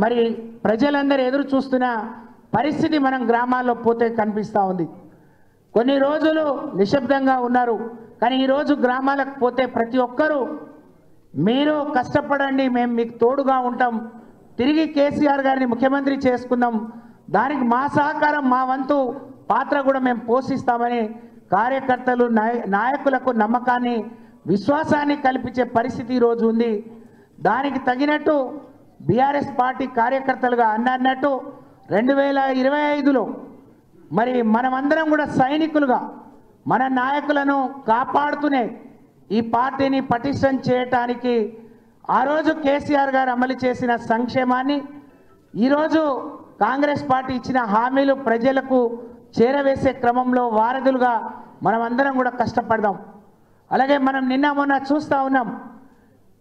మరి ప్రజలందరూ ఎదురు చూస్తున్న పరిస్థితి మనం గ్రామాల్లో పోతే కనిపిస్తూ ఉంది. కొన్ని రోజులు నిశ్శబ్దంగా ఉన్నారు, కానీ ఈరోజు గ్రామాలకు పోతే ప్రతి ఒక్కరూ మీరు కష్టపడండి, మేము మీకు తోడుగా ఉంటాం, తిరిగి కేసీఆర్ గారిని ముఖ్యమంత్రి చేసుకుందాం, దానికి మా సహకారం మా వంతు పాత్ర కూడా మేము పోషిస్తామని కార్యకర్తలు నాయకులకు నమ్మకాన్ని విశ్వాసాన్ని కల్పించే పరిస్థితి ఈరోజు ఉంది. దానికి తగినట్టు బీఆర్ఎస్ పార్టీ కార్యకర్తలుగా అన్నట్టు 2025లో మరి మనమందరం కూడా సైనికులుగా మన నాయకులను కాపాడుతూనే ఈ పార్టీని పటిష్టం చేయటానికి ఆ రోజు కేసీఆర్ గారు అమలు చేసిన సంక్షేమాన్ని ఈరోజు కాంగ్రెస్ పార్టీ ఇచ్చిన హామీలు ప్రజలకు చేరవేసే క్రమంలో వారధులుగా మనమందరం కూడా కష్టపడదాం. అలాగే మనం నిన్న మొన్న చూస్తూ ఉన్నాం,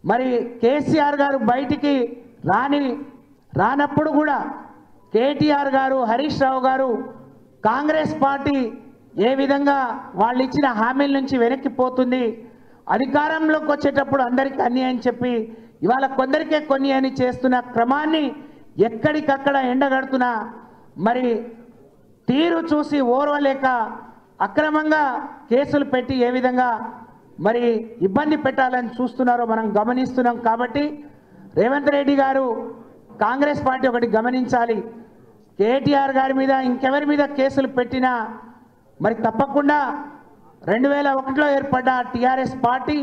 మరి కేసీఆర్ గారు బయటికి రానప్పుడు కూడా కేటీఆర్ గారు, హరీష్ రావు గారు కాంగ్రెస్ పార్టీ ఏ విధంగా వాళ్ళు ఇచ్చిన హామీల నుంచి వెనక్కిపోతుంది, అధికారంలోకి వచ్చేటప్పుడు అందరికీ అన్యాయం చెప్పి ఇవాళ కొందరికే కొన్ని అని చేస్తున్న క్రమాన్ని ఎక్కడికక్కడ ఎండగడుతున్న మరి తీరు చూసి ఓర్వలేక అక్రమంగా కేసులు పెట్టి ఏ విధంగా మరి ఇబ్బంది పెట్టాలని చూస్తున్నారో మనం గమనిస్తున్నాం. కాబట్టి రేవంత్ రెడ్డి గారు, కాంగ్రెస్ పార్టీ ఒకటి గమనించాలి, కేటీఆర్ గారి మీద ఇంకెవరి మీద కేసులు పెట్టినా మరి తప్పకుండా 2001లో ఏర్పడ్డ టీఆర్ఎస్ పార్టీ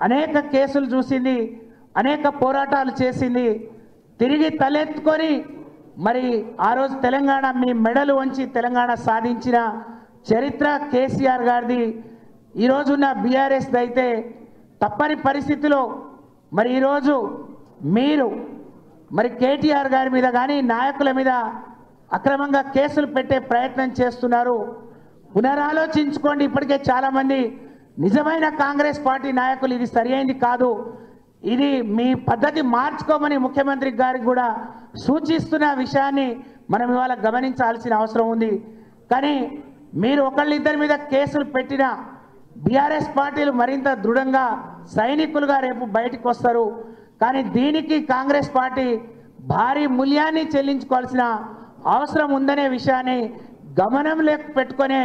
అనేక కేసులు చూసింది, అనేక పోరాటాలు చేసింది, తిరిగి తలెత్తుకొని మరి ఆ రోజు తెలంగాణ మీ మెడలు వంచి తెలంగాణ సాధించిన చరిత్ర కేసీఆర్ గారిది. ఈరోజున్న బీఆర్ఎస్ అయితే తప్పని పరిస్థితిలో మరి ఈరోజు మీరు మరి కేటీఆర్ గారి మీద కానీ నాయకుల మీద అక్రమంగా కేసులు పెట్టే ప్రయత్నం చేస్తున్నారు. పునరాలోచించుకోండి. ఇప్పటికే చాలామంది నిజమైన కాంగ్రెస్ పార్టీ నాయకులు ఇది సరైనది కాదు, ఇది మీ పద్ధతి మార్చుకోమని ముఖ్యమంత్రి గారికి కూడా సూచిస్తున్న విషయాన్ని మనం ఇవాళ గమనించాల్సిన అవసరం ఉంది. కానీ మీరు ఒకళ్ళిద్దరి మీద కేసులు పెట్టినా బీఆర్ఎస్ పార్టీలు మరింత దృఢంగా సైనికులుగా రేపు బయటకు వస్తారు. కానీ దీనికి కాంగ్రెస్ పార్టీ భారీ మూల్యాన్ని చెల్లించుకోవాల్సిన అవసరం ఉందనే విషయాన్ని గమనంలో పెట్టుకునే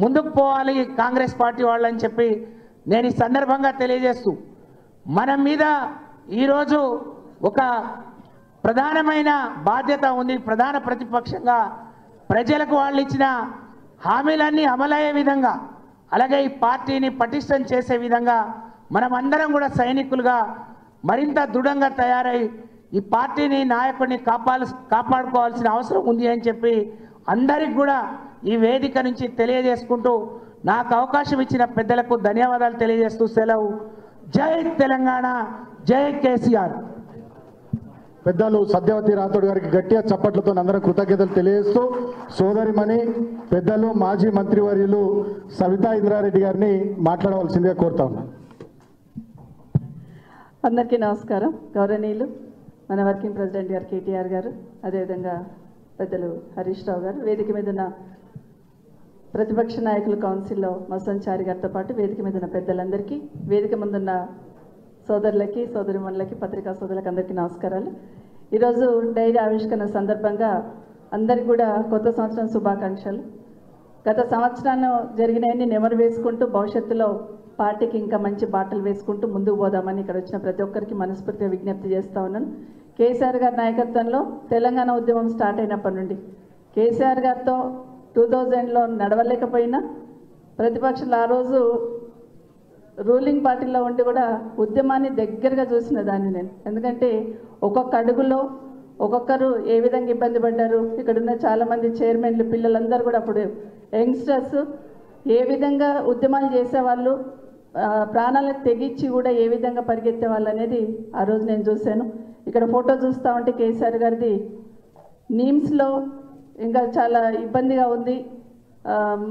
ముందుకు పోవాలి కాంగ్రెస్ పార్టీ వాళ్ళని చెప్పి నేను ఈ సందర్భంగా తెలియజేస్తూ, మన మీద ఈరోజు ఒక ప్రధానమైన బాధ్యత ఉంది. ప్రధాన ప్రతిపక్షంగా ప్రజలకు వాళ్ళు ఇచ్చిన హామీలన్నీ అమలయ్యే విధంగా, అలాగే ఈ పార్టీని పటిష్టం చేసే విధంగా మనం అందరం కూడా సైనికులుగా మరింత దృఢంగా తయారై ఈ పార్టీని నాయకుడిని కాపాడుకోవాల్సిన అవసరం ఉంది అని చెప్పి అందరికి కూడా ఈ వేదిక నుంచి తెలియజేసుకుంటూ నాకు అవకాశం ఇచ్చిన పెద్దలకు ధన్యవాదాలు తెలియజేస్తూ సెలవు. జై తెలంగాణ, జై కేసీఆర్. పెద్దలు సత్యవతి రాథోడ్ గారికి గట్టిగా చప్పట్లతో అందరూ కృతజ్ఞతలు తెలియజేస్తూ సోదరిమణి పెద్దలు మాజీ మంత్రివర్యులు సవితా ఇంద్రారెడ్డి గారిని మాట్లాడవలసిందిగా కోరుతా ఉన్నాను. అందరికీ నమస్కారం. గౌరవనీయులు మన వర్కింగ్ ప్రెసిడెంట్ గారు కేటీఆర్ గారు, అదేవిధంగా పెద్దలు హరీష్ రావు గారు, వేదిక మీద ఉన్న ప్రతిపక్ష నాయకులు కౌన్సిల్లో మసంచారి గారితో పాటు వేదిక మీద ఉన్న పెద్దలందరికీ, వేదిక ముందున్న సోదరులకి సోదరిమణులకి పత్రికా సోదరులకు అందరికీ నమస్కారాలు. ఈరోజు డైరీ ఆవిష్కరణ సందర్భంగా అందరికీ కూడా కొత్త సంవత్సరం శుభాకాంక్షలు. గత సంవత్సరాన్ని జరిగినవన్నీ నెమరు వేసుకుంటూ భవిష్యత్తులో పార్టీకి ఇంకా మంచి బాటలు వేసుకుంటూ ముందుకు పోదామని ఇక్కడ వచ్చిన ప్రతి ఒక్కరికి మనస్ఫూర్తిగా విజ్ఞప్తి చేస్తూ ఉన్నాను. కేసీఆర్ గారి నాయకత్వంలో తెలంగాణ ఉద్యమం స్టార్ట్ అయినప్పటి నుండి కేసీఆర్ గారితో 2000లో నడవలేకపోయినా ప్రతిపక్షాలు ఆ రోజు రూలింగ్ పార్టీలో ఉండి కూడా ఉద్యమాన్ని దగ్గరగా చూసిన దాన్ని నేను. ఎందుకంటే ఒక్కొక్క అడుగులో ఒక్కొక్కరు ఏ విధంగా ఇబ్బంది పడ్డారు, ఇక్కడున్న చాలామంది చైర్మన్లు పిల్లలందరూ కూడా అప్పుడు యంగ్స్టర్స్ ఏ విధంగా ఉద్యమాలు చేసేవాళ్ళు, ప్రాణాలకు తెగించి కూడా ఏ విధంగా పరిగెత్తే వాళ్ళు అనేది ఆ రోజు నేను చూశాను. ఇక్కడ ఫోటో చూస్తూ ఉంటే కేసీఆర్ గారిది నీమ్స్లో ఇంకా చాలా ఇబ్బందిగా ఉంది.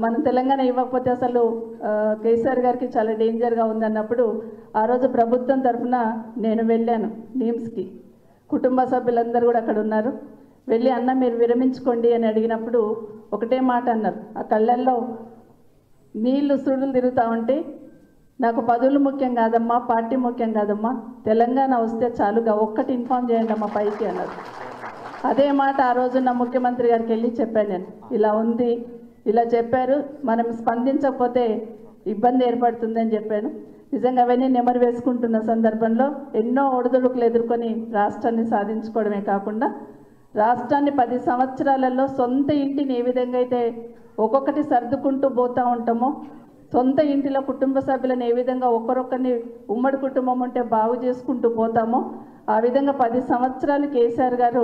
మనం తెలంగాణ ఇవ్వకపోతే అసలు కేసీఆర్ గారికి చాలా డేంజర్గా ఉంది అన్నప్పుడు ఆ రోజు ప్రభుత్వం తరఫున నేను వెళ్ళాను నీమ్స్కి. కుటుంబ సభ్యులందరూ కూడా అక్కడ ఉన్నారు. వెళ్ళి అన్న మీరు విరమించుకోండి అని అడిగినప్పుడు ఒకటే మాట అన్నారు. ఆ కళ్ళల్లో నీళ్లు సుడులు తిరుగుతూ ఉంటే నాకు పదవులు ముఖ్యం కాదమ్మా, పార్టీ ముఖ్యం కాదమ్మా, తెలంగాణ వస్తే చాలుగా ఒక్కటి ఇన్ఫామ్ చేయండి అమ్మా పైకి అన్నారు. అదే మాట ఆ రోజు నా ముఖ్యమంత్రి గారికి వెళ్ళి చెప్పాను నేను, ఇలా ఉంది, ఇలా చెప్పారు, మనం స్పందించకపోతే ఇబ్బంది ఏర్పడుతుందని చెప్పాను. నిజంగా అవన్నీ నెమరు వేసుకుంటున్న సందర్భంలో ఎన్నో ఒడిదుడుకులు ఎదుర్కొని రాష్ట్రాన్ని సాధించుకోవడమే కాకుండా రాష్ట్రాన్ని 10 సంవత్సరాలలో సొంత ఇంటిని ఏ విధంగా అయితే ఒక్కొక్కటి సర్దుకుంటూ పోతూ ఉంటామో, సొంత ఇంటిలో కుటుంబ సభ్యులను ఏ విధంగా ఒక్కరొక్కరిని ఉమ్మడి కుటుంబం ఉంటే బాగు చేసుకుంటూ పోతామో ఆ విధంగా 10 సంవత్సరాలు కేసీఆర్ గారు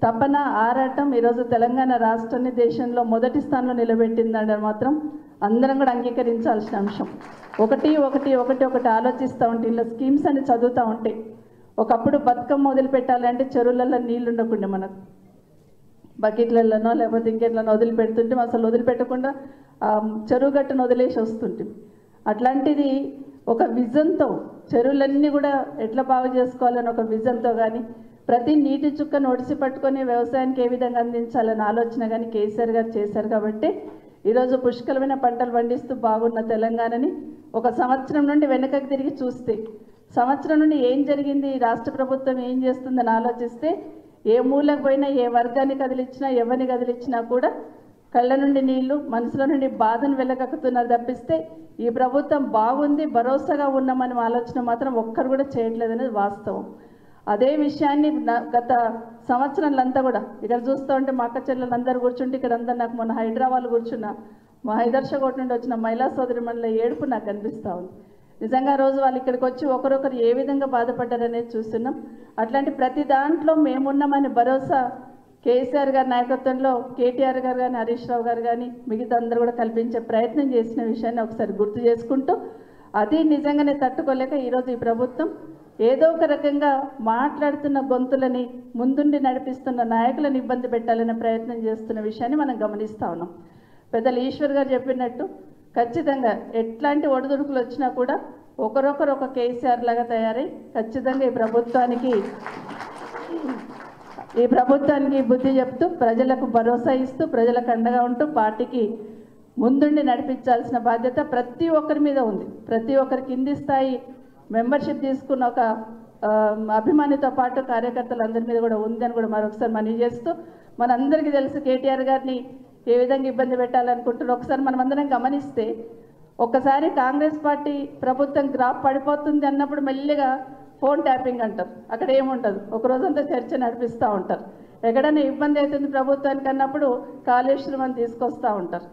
తపన ఆరాటం ఈరోజు తెలంగాణ రాష్ట్రాన్ని దేశంలో మొదటి స్థానంలో నిలబెట్టిందని మాత్రం అందరం కూడా అంగీకరించాల్సిన అంశం. ఒకటి ఆలోచిస్తూ ఉంటే ఇలా స్కీమ్స్ అని చదువుతూ ఉంటే ఒకప్పుడు బతుకమ్మ వదిలిపెట్టాలంటే చెరువులలో నీళ్ళు ఉండకుండా మనకు బకెట్లలోనో లేకపోతే ఇంకెట్లనో వదిలిపెడుతుంటే అసలు వదిలిపెట్టకుండా చెరువు గట్టును వదిలేసి వస్తుంటే, అట్లాంటిది ఒక విజన్తో చెరువులన్నీ కూడా ఎట్లా బాగు చేసుకోవాలని ఒక విజన్తో కానీ ప్రతి నీటి చుక్కను ఒడిసి పట్టుకొని వ్యవసాయానికి ఏ విధంగా అందించాలని ఆలోచన కానీ కేసీఆర్ గారు చేశారు. కాబట్టి ఈరోజు పుష్కలమైన పంటలు పండిస్తూ బాగున్న తెలంగాణని ఒక సంవత్సరం నుండి వెనకకి తిరిగి చూస్తే సంవత్సరం నుండి ఏం జరిగింది, రాష్ట్ర ప్రభుత్వం ఏం చేస్తుందని ఆలోచిస్తే ఏ మూలకు పోయినా ఏ వర్గాన్ని కదిలిచ్చినా ఎవరిని కదిలిచ్చినా కూడా కళ్ళ నుండి నీళ్లు మనసులో నుండి బాధను వెళ్ళగక్కుతున్నారు తప్పిస్తే ఈ ప్రభుత్వం బాగుంది భరోసాగా ఉన్నామని ఆలోచన మాత్రం ఒక్కరు కూడా చేయట్లేదనేది వాస్తవం. అదే విషయాన్ని గత సంవత్సరాలంతా కూడా ఇక్కడ చూస్తూ ఉంటే మా అక్క చెల్లెలందరూ కూర్చుంటే ఇక్కడ అందరు నాకు మొన్న హైదరాబాద్ కూర్చున్న మా హైదర్షాకోట నుండి వచ్చిన మహిళా సోదరి మండలి ఏడుపు నాకు అనిపిస్తూ ఉంది. నిజంగా రోజు వాళ్ళు ఇక్కడికి వచ్చి ఒకరొకరు ఏ విధంగా బాధపడ్డారనేది చూస్తున్నాం. అట్లాంటి ప్రతి దాంట్లో మేమున్నామని భరోసా కేసీఆర్ గారి నాయకత్వంలో కేటీఆర్ గారు కానీ హరీష్ రావు గారు కానీ మిగతా అందరూ కూడా కల్పించే ప్రయత్నం చేసిన విషయాన్ని ఒకసారి గుర్తు చేసుకుంటూ అది నిజంగానే తట్టుకోలేక ఈరోజు ఈ ప్రభుత్వం ఏదో ఒక రకంగా మాట్లాడుతున్న గొంతులని ముందుండి నడిపిస్తున్న నాయకులను ఇబ్బంది పెట్టాలనే ప్రయత్నం చేస్తున్న విషయాన్ని మనం గమనిస్తూ ఉన్నాం. పెద్దలు ఈశ్వర్ గారు చెప్పినట్టు ఖచ్చితంగా ఎట్లాంటి ఒడిదుడుకులు వచ్చినా కూడా ఒకరొకరు ఒక కేసీఆర్ లాగా తయారై ఖచ్చితంగా ఈ ప్రభుత్వానికి బుద్ధి చెప్తూ ప్రజలకు భరోసా ఇస్తూ ప్రజలకు అండగా ఉంటూ పార్టీకి ముందుండి నడిపించాల్సిన బాధ్యత ప్రతి ఒక్కరి మీద ఉంది. ప్రతి ఒక్కరి కింది స్థాయి మెంబర్షిప్ తీసుకున్న ఒక అభిమానితో పాటు కార్యకర్తలందరి మీద కూడా ఉందని కూడా మరొకసారి మనవి చేస్తూ, మనందరికీ తెలుసు కేటీఆర్ గారిని ఏ విధంగా ఇబ్బంది పెట్టాలనుకుంటున్నారో ఒకసారి మనం అందరం గమనిస్తే, ఒక్కసారి కాంగ్రెస్ పార్టీ ప్రభుత్వం గ్రాఫ్ పడిపోతుంది అన్నప్పుడు మెల్లిగా ఫోన్ ట్యాపింగ్ అంటారు, అక్కడ ఏముంటుంది, ఒక రోజంతా చర్చ నడిపిస్తూ ఉంటారు. ఎక్కడైనా ఇబ్బంది అవుతుంది ప్రభుత్వానికి అన్నప్పుడు కాళేశ్వరం తీసుకొస్తూ ఉంటారు.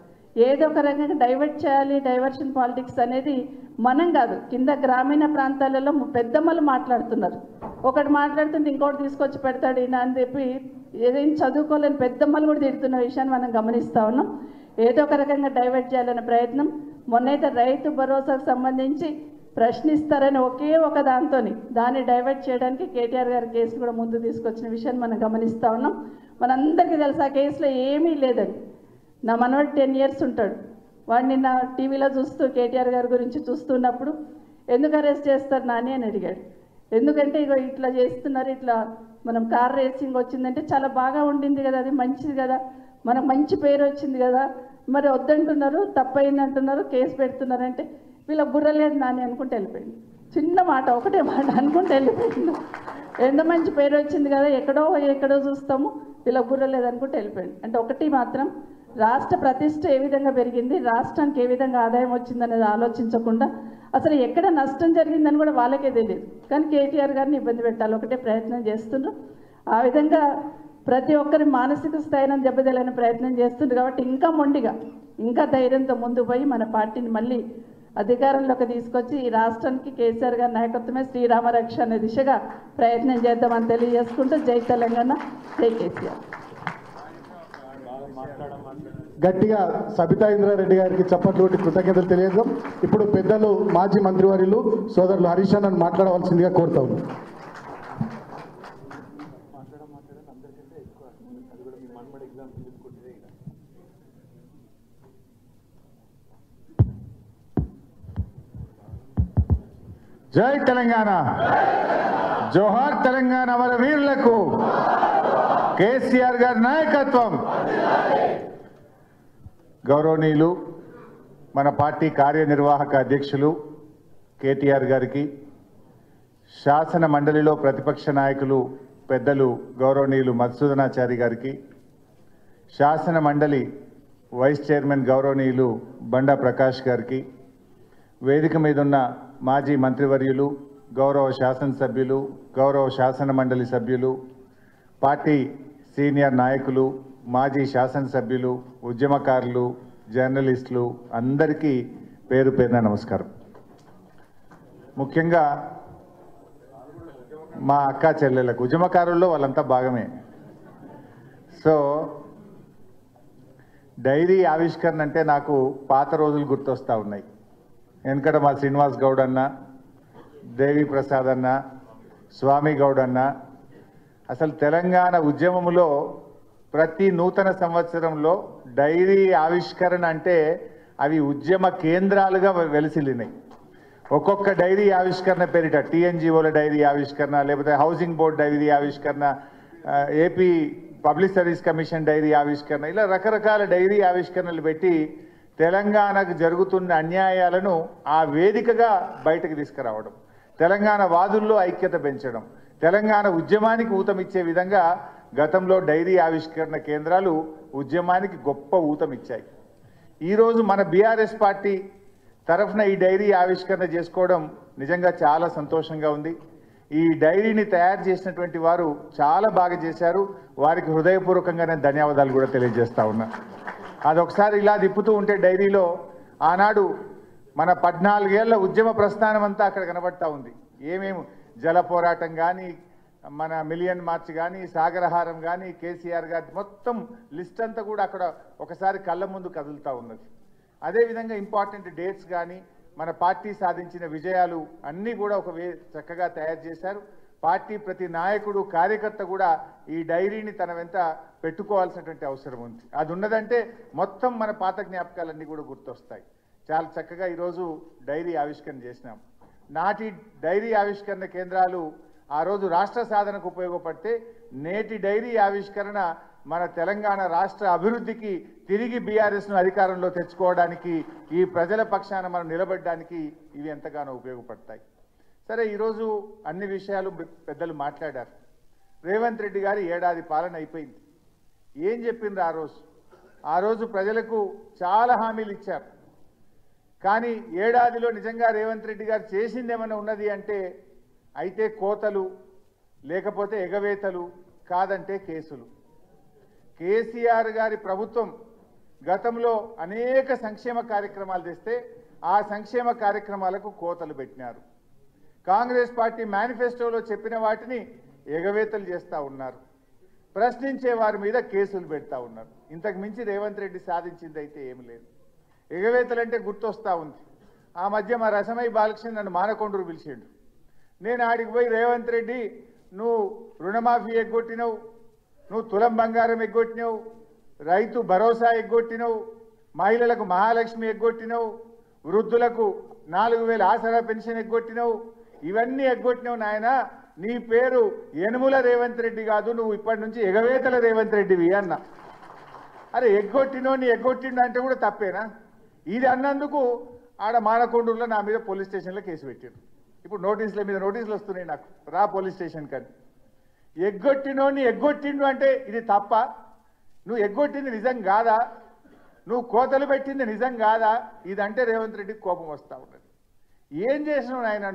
ఏదో ఒక రకంగా డైవర్ట్ చేయాలి. డైవర్షన్ పాలిటిక్స్ అనేది మనం కాదు, కింద గ్రామీణ ప్రాంతాలలో పెద్దమ్మలు మాట్లాడుతున్నారు. ఒకటి మాట్లాడుతుంటే ఇంకోటి తీసుకొచ్చి పెడతాడు ఈయన అని చెప్పి ఏదైనా చదువుకోలేని పెద్దమ్మలు కూడా తిడుతున్న విషయాన్ని మనం గమనిస్తూ ఉన్నాం. ఏదో ఒక రకంగా డైవర్ట్ చేయాలనే ప్రయత్నం. మొన్నైతే రైతు భరోసాకు సంబంధించి ప్రశ్నిస్తారని ఒకే ఒక దాన్ని డైవర్ట్ చేయడానికి కేటీఆర్ గారి కేసు కూడా ముందు తీసుకొచ్చిన విషయాన్ని మనం గమనిస్తూ ఉన్నాం. మనందరికీ తెలుసు ఆ కేసులో ఏమీ లేదని. నా మనవాడు 10 years ఉంటాడు. వాడు నిన్న టీవీలో చూస్తూ కేటీఆర్ గారి గురించి చూస్తున్నప్పుడు ఎందుకు అరెస్ట్ చేస్తారు నాని అని అడిగాడు. ఎందుకంటే ఇగో ఇట్లా చేస్తున్నారు, ఇట్లా మనం కార్ రేసింగ్ వచ్చిందంటే చాలా బాగా ఉండింది కదా, అది మంచిది కదా, మనకు మంచి పేరు వచ్చింది కదా, మరి వద్దంటున్నారు, తప్పైంది అంటున్నారు, కేసు పెడుతున్నారంటే వీళ్ళ బుర్ర లేదు నాని అనుకుంటే వెళ్ళిపోయింది. చిన్న మాట, ఒకటే మాట అనుకుంటే వెళ్ళిపోయింది. ఎంత మంచి పేరు వచ్చింది కదా, ఎక్కడో చూస్తాము, వీళ్ళ బుర్ర లేదు అనుకుంటే వెళ్ళిపోయింది. అంటే ఒకటి మాత్రం, రాష్ట్ర ప్రతిష్ట ఏ విధంగా పెరిగింది, రాష్ట్రానికి ఏ విధంగా ఆదాయం వచ్చిందనేది ఆలోచించకుండా అసలు ఎక్కడ నష్టం జరిగిందని కూడా వాళ్ళకే తెలియదు. కానీ కేటీఆర్ గారిని ఇబ్బంది పెట్టాలి ఒకటే ప్రయత్నం చేస్తున్నారు. ఆ విధంగా ప్రతి ఒక్కరి మానసిక స్థాయిని దెబ్బతీయాలని ప్రయత్నం చేస్తున్నారు. కాబట్టి ఇంకా మొండిగా, ఇంకా ధైర్యంతో ముందుకు పోయి మన పార్టీని మళ్ళీ అధికారంలోకి తీసుకొచ్చి ఈ రాష్ట్రానికి కేసీఆర్ గారి నాయకత్వమే శ్రీరామ రక్ష అనే దిశగా ప్రయత్నం చేద్దామని తెలియజేసుకుంటూ జై తెలంగాణ, జై కేసీఆర్. గట్టిగా సబితా ఇంద్రారెడ్డి గారికి చప్పట్లు కొట్టి కృతజ్ఞతలు తెలియజేద్దాం. ఇప్పుడు పెద్దలు మాజీ మంత్రివర్యులు సోదరులు హరీష్ అన్నను మాట్లాడవలసిందిగా కోరుతా ఉన్నాం. జై తెలంగాణ, జోహార్ తెలంగాణ అమర వీరులకు, కేసీఆర్ గారి నాయకత్వం. గౌరవనీయులు మన పార్టీ కార్యనిర్వాహక అధ్యక్షులు కేటీఆర్ గారికి, శాసన మండలిలో ప్రతిపక్ష నాయకులు పెద్దలు గౌరవనీయులు మధుసూదనాచారి గారికి, శాసన మండలి వైస్ చైర్మన్ గౌరవనీయులు బండా ప్రకాష్ గారికి, వేదిక మీద ఉన్న మాజీ మంత్రివర్యులు, గౌరవ శాసనసభ్యులు, గౌరవ శాసన మండలి సభ్యులు, పార్టీ సీనియర్ నాయకులు, మాజీ శాసనసభ్యులు, ఉద్యమకారులు, జర్నలిస్టులు అందరికీ పేరు పేరున నమస్కారం. ముఖ్యంగా మా అక్క చెల్లెళ్ళకు, ఉద్యమకారుల్లో వాళ్ళంతా భాగమే. సో డైరీ ఆవిష్కరణ అంటే నాకు పాత రోజులు గుర్తొస్తూ ఉన్నాయి. వెనకట మా శ్రీనివాస్ గౌడ్ అన్న, దేవి ప్రసాద్ అన్న, స్వామి గౌడ్ అన్న, అసలు తెలంగాణ ఉద్యమములో ప్రతి నూతన సంవత్సరంలో డైరీ ఆవిష్కరణ అంటే అవి ఉద్యమ కేంద్రాలుగా వెలిసిల్లినాయి. ఒక్కొక్క డైరీ ఆవిష్కరణ పేరిట టీఎన్జిఓల డైరీ ఆవిష్కరణ, లేకపోతే హౌసింగ్ బోర్డ్ డైరీ ఆవిష్కరణ, AP public service commission diary ఆవిష్కరణ, ఇలా రకరకాల డైరీ ఆవిష్కరణలు పెట్టి తెలంగాణకు జరుగుతున్న అన్యాయాలను ఆ వేదికగా బయటకు తీసుకురావడం, తెలంగాణ వాదుల్లో ఐక్యత పెంచడం, తెలంగాణ ఉద్యమానికి ఊతమిచ్చే విధంగా గతంలో డైరీ ఆవిష్కరణ కేంద్రాలు ఉద్యమానికి గొప్ప ఊతమిచ్చాయి. ఈరోజు మన బీఆర్ఎస్ పార్టీ తరఫున ఈ డైరీ ఆవిష్కరణ చేసుకోవడం నిజంగా చాలా సంతోషంగా ఉంది. ఈ డైరీని తయారు చేసినటువంటి వారు చాలా బాగా చేశారు. వారికి హృదయపూర్వకంగా నేను ధన్యవాదాలు కూడా తెలియజేస్తా ఉన్నా. అదొకసారి ఇలా తిప్పుతూ ఉంటే డైరీలో ఆనాడు మన 14 ఏళ్ల ఉద్యమ ప్రస్థానం అంతా అక్కడ కనబడతా ఉంది. ఏమేమి జల పోరాటం కానీ, మన మిలియన్ మార్చ్ కానీ, సాగరహారం కానీ, కేసీఆర్ గారి మొత్తం లిస్ట్ అంతా కూడా అక్కడ ఒకసారి కళ్ళ ముందు కదులుతూ ఉన్నది. అదేవిధంగా ఇంపార్టెంట్ డేట్స్ కానీ, మన పార్టీ సాధించిన విజయాలు అన్నీ కూడా చక్కగా తయారు చేశారు. పార్టీ ప్రతి నాయకుడు కార్యకర్త కూడా ఈ డైరీని తన వెంట పెట్టుకోవాల్సినటువంటి అవసరం ఉంది. అది ఉన్నదంటే మొత్తం మన పాత జ్ఞాపకాలన్నీ కూడా గుర్తొస్తాయి. చాలా చక్కగా ఈరోజు డైరీ ఆవిష్కరణ చేసినాం. నాటి డైరీ ఆవిష్కరణ కేంద్రాలు ఆ రోజు రాష్ట్ర సాధనకు ఉపయోగపడితే నేటి డైరీ ఆవిష్కరణ మన తెలంగాణ రాష్ట్ర అభివృద్ధికి తిరిగి బీఆర్ఎస్ను అధికారంలో తెచ్చుకోవడానికి ఈ ప్రజల పక్షాన మనం నిలబడడానికి ఇవి ఎంతగానో ఉపయోగపడతాయి. సరే, ఈరోజు అన్ని విషయాలు పెద్దలు మాట్లాడారు. రేవంత్ రెడ్డి గారి ఏడాది పాలన అయిపోయింది. ఏం చెప్పిండ్రు ఆ రోజు ప్రజలకు చాలా హామీలు ఇచ్చారు. కానీ ఏడాదిలో నిజంగా రేవంత్ రెడ్డి గారు చేసింది ఏమైనా ఉన్నది అంటే అయితే కోతలు, లేకపోతే ఎగవేతలు, కాదంటే కేసులు. కేసీఆర్ గారి ప్రభుత్వం గతంలో అనేక సంక్షేమ కార్యక్రమాలు తెస్తే ఆ సంక్షేమ కార్యక్రమాలకు కోతలు పెట్టినారు. కాంగ్రెస్ పార్టీ మేనిఫెస్టోలో చెప్పిన వాటిని ఎగవేతలు చేస్తూ ఉన్నారు. ప్రశ్నించే వారి మీద కేసులు పెడతా ఉన్నారు. ఇంతకు మించి రేవంత్ రెడ్డి సాధించింది అయితే ఏమి లేదు. ఎగవేతలంటే గుర్తొస్తూ ఉంది. ఆ మధ్య మా రసమై బాలకృష్ణ నన్ను మానకొండూరు పిలిచిండు. నేను ఆడికి పోయి, రేవంత్ రెడ్డి నువ్వు రుణమాఫీ ఎగ్గొట్టినవు, నువ్వు తులం బంగారం ఎగ్గొట్టినవు, రైతు భరోసా ఎగ్గొట్టినవు, మహిళలకు మహాలక్ష్మి ఎగ్గొట్టినవు, వృద్ధులకు 4000 ఆసరా పెన్షన్ ఎగ్గొట్టినవు, ఇవన్నీ ఎగ్గొట్టినవు నాయన. నీ పేరు యనుముల రేవంత్ రెడ్డి కాదు, నువ్వు ఇప్పటి నుంచి ఎగవేతల రేవంత్ రెడ్డివి అన్న. అరే, ఎగ్గొట్టినోని ఎగ్గొట్టిండు అంటే కూడా తప్పేనా? ఇది అన్నందుకు ఆడ మానకొండూరులో నా మీద పోలీస్ స్టేషన్లో కేసు పెట్టారు. ఇప్పుడు నోటీసుల మీద నోటీసులు వస్తున్నాయి నాకు, రా పోలీస్ స్టేషన్ కానీ. ఎగ్గొట్టినోని ఎగ్గొట్టిండు అంటే ఇది తప్ప? నువ్వు ఎగ్గొట్టింది నిజం కాదా? నువ్వు కోతలు పెట్టింది నిజం కాదా? ఇదంటే రేవంత్ రెడ్డికి కోపం వస్తూ ఉన్నది. ఏం చేసినావు నాయన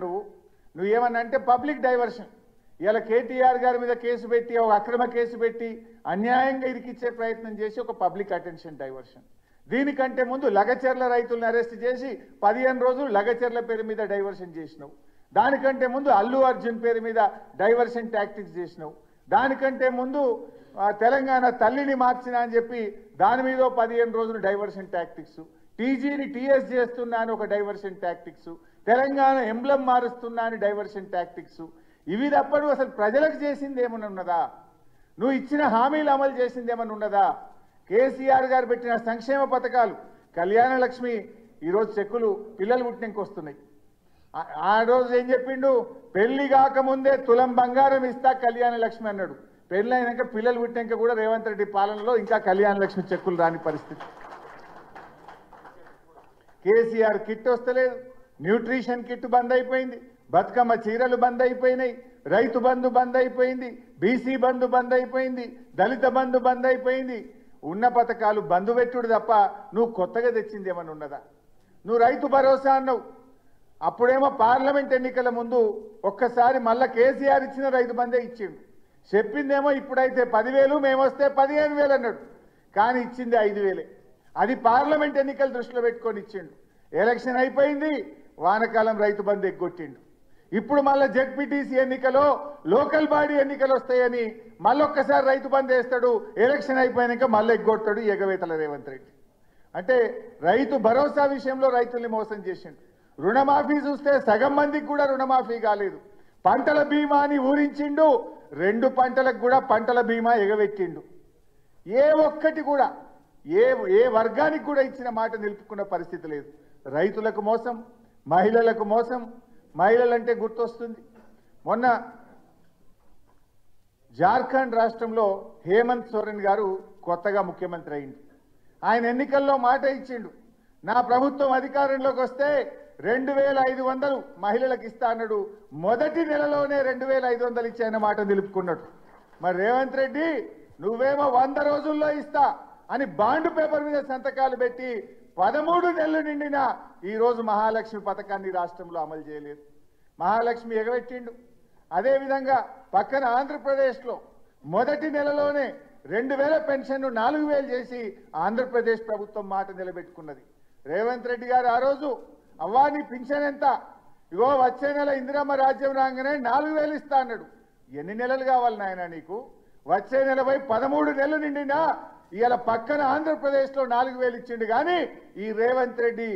నువ్వేమన్నా అంటే పబ్లిక్ డైవర్షన్. ఇలా కేటీఆర్ గారి మీద కేసు పెట్టి, ఒక అక్రమ కేసు పెట్టి అన్యాయంగా ఇరికిచ్చే ప్రయత్నం చేసి ఒక పబ్లిక్ అటెన్షన్ డైవర్షన్. దీనికంటే ముందు లగచెర్ల రైతులను అరెస్ట్ చేసి 15 రోజులు లగచెర్ల పేరు మీద డైవర్షన్ చేసినావు. దానికంటే ముందు అల్లు అర్జున్ పేరు మీద డైవర్షన్ టాక్టిక్స్ చేసినావు. దానికంటే ముందు తెలంగాణ తల్లిని మార్చినా అని చెప్పి దాని మీద 15 రోజులు డైవర్షన్ టాక్టిక్స్. టీజీని టీఎస్ చేస్తున్నా అని ఒక డైవర్షన్ టాక్టిక్స్. తెలంగాణ ఎంబ్లం మారుస్తున్నా అని డైవర్షన్ టాక్టిక్స్. ఇవి తప్పడు అసలు ప్రజలకు చేసింది ఏమన్నా ఉన్నదా? నువ్వు ఇచ్చిన హామీలు అమలు చేసింది ఏమన్నా ఉన్నదా? కేసీఆర్ గారు పెట్టిన సంక్షేమ పథకాలు, కళ్యాణ లక్ష్మి, ఈరోజు చెక్కులు పిల్లలు పుట్టినకి వస్తున్నాయి. ఆ రోజు ఏం చెప్పిండు? పెళ్లి కాకముందే తులం బంగారం ఇస్తా కళ్యాణ లక్ష్మి అన్నాడు. పెళ్లి అయినాక పిల్లలు పుట్టినాక కూడా రేవంత్ రెడ్డి పాలనలో ఇంకా కళ్యాణ లక్ష్మి చెక్కులు రాని పరిస్థితి. కేసీఆర్ కిట్ వస్తలేదు, న్యూట్రిషన్ కిట్ బంద్ అయిపోయింది, బతుకమ్మ చీరలు బంద్ అయిపోయినాయి, రైతు బంధు బంద్ అయిపోయింది, బీసీ బంధు బంద్ అయిపోయింది, దళిత బంధు బంద్ అయిపోయింది. ఉన్న పథకాలు బంధు పెట్టుడు తప్ప నువ్వు కొత్తగా తెచ్చింది ఏమన్నా ఉన్నదా? నువ్వు రైతు భరోసా అన్నావు. అప్పుడేమో పార్లమెంట్ ఎన్నికల ముందు ఒక్కసారి మళ్ళా కేసీఆర్ ఇచ్చిన రైతు బందే ఇచ్చిండు. చెప్పిందేమో ఇప్పుడైతే 10,000, మేమొస్తే 15,000 అన్నాడు. కానీ ఇచ్చింది 5,000. అది పార్లమెంట్ ఎన్నికలు దృష్టిలో పెట్టుకొని ఇచ్చిండు. ఎలక్షన్ అయిపోయింది, వానకాలం రైతు బంధు ఎగ్గొట్టిండు. ఇప్పుడు మళ్ళీ జెడ్పీటీసీ ఎన్నికలో లోకల్ బాడీ ఎన్నికలు వస్తాయని మళ్ళొక్కసారి రైతు బంధు వేస్తాడు. ఎలక్షన్ అయిపోయాక మళ్ళీ ఎగ్గొట్టాడు ఎగవేతల రేవంత్ రెడ్డి. అంటే రైతు భరోసా విషయంలో రైతుల్ని మోసం చేసిండు. రుణమాఫీ చూస్తే సగం మందికి కూడా రుణమాఫీ కాలేదు. పంటల బీమాని ఊరించిండు, 2 పంటలకు కూడా పంటల బీమా ఎగవెట్టిండు. ఏ ఒక్కటి కూడా ఏ వర్గానికి కూడా ఇచ్చిన మాట నిలుపుకున్న పరిస్థితి లేదు. రైతులకు మోసం, మహిళలకు మోసం. మహిళలంటే గుర్తొస్తుంది, మొన్న జార్ఖండ్ రాష్ట్రంలో హేమంత్ సోరెన్ గారు కొత్తగా ముఖ్యమంత్రి అయింది. ఆయన ఎన్నికల్లో మాట ఇచ్చిండు, నా ప్రభుత్వం అధికారంలోకి వస్తే 2,500 మహిళలకు ఇస్తా అన్నాడు. మొదటి నెలలోనే 2,500 ఇచ్చాయన్న మాట నిలుపుకున్నాడు. మరి రేవంత్ రెడ్డి నువ్వేమో 100 రోజుల్లో ఇస్తా అని బాండ్ పేపర్ మీద సంతకాలు పెట్టి 13 నెలలు నిండినా ఈరోజు మహాలక్ష్మి పథకాన్ని రాష్ట్రంలో అమలు చేయలేదు. మహాలక్ష్మి ఎగబెట్టిండు. అదేవిధంగా పక్కన ఆంధ్రప్రదేశ్లో మొదటి నెలలోనే 2,000 పెన్షన్ను 4,000 చేసి ఆంధ్రప్రదేశ్ ప్రభుత్వం మాట నిలబెట్టుకున్నది. రేవంత్ రెడ్డి గారు ఆ రోజు అవ్వా నీ పింఛన్ ఎంత, ఇగో వచ్చే నెల ఇందిరమ్మ రాజ్యం రాగానే 4,000 ఇస్తా అన్నాడు. ఎన్ని నెలలు కావాలి నాయన నీకు? వచ్చే నెలపై 13 నెలలు నిండినా ఇవాళ పక్కన ఆంధ్రప్రదేశ్లో 4,000 ఇచ్చిండు కానీ ఈ రేవంత్ రెడ్డి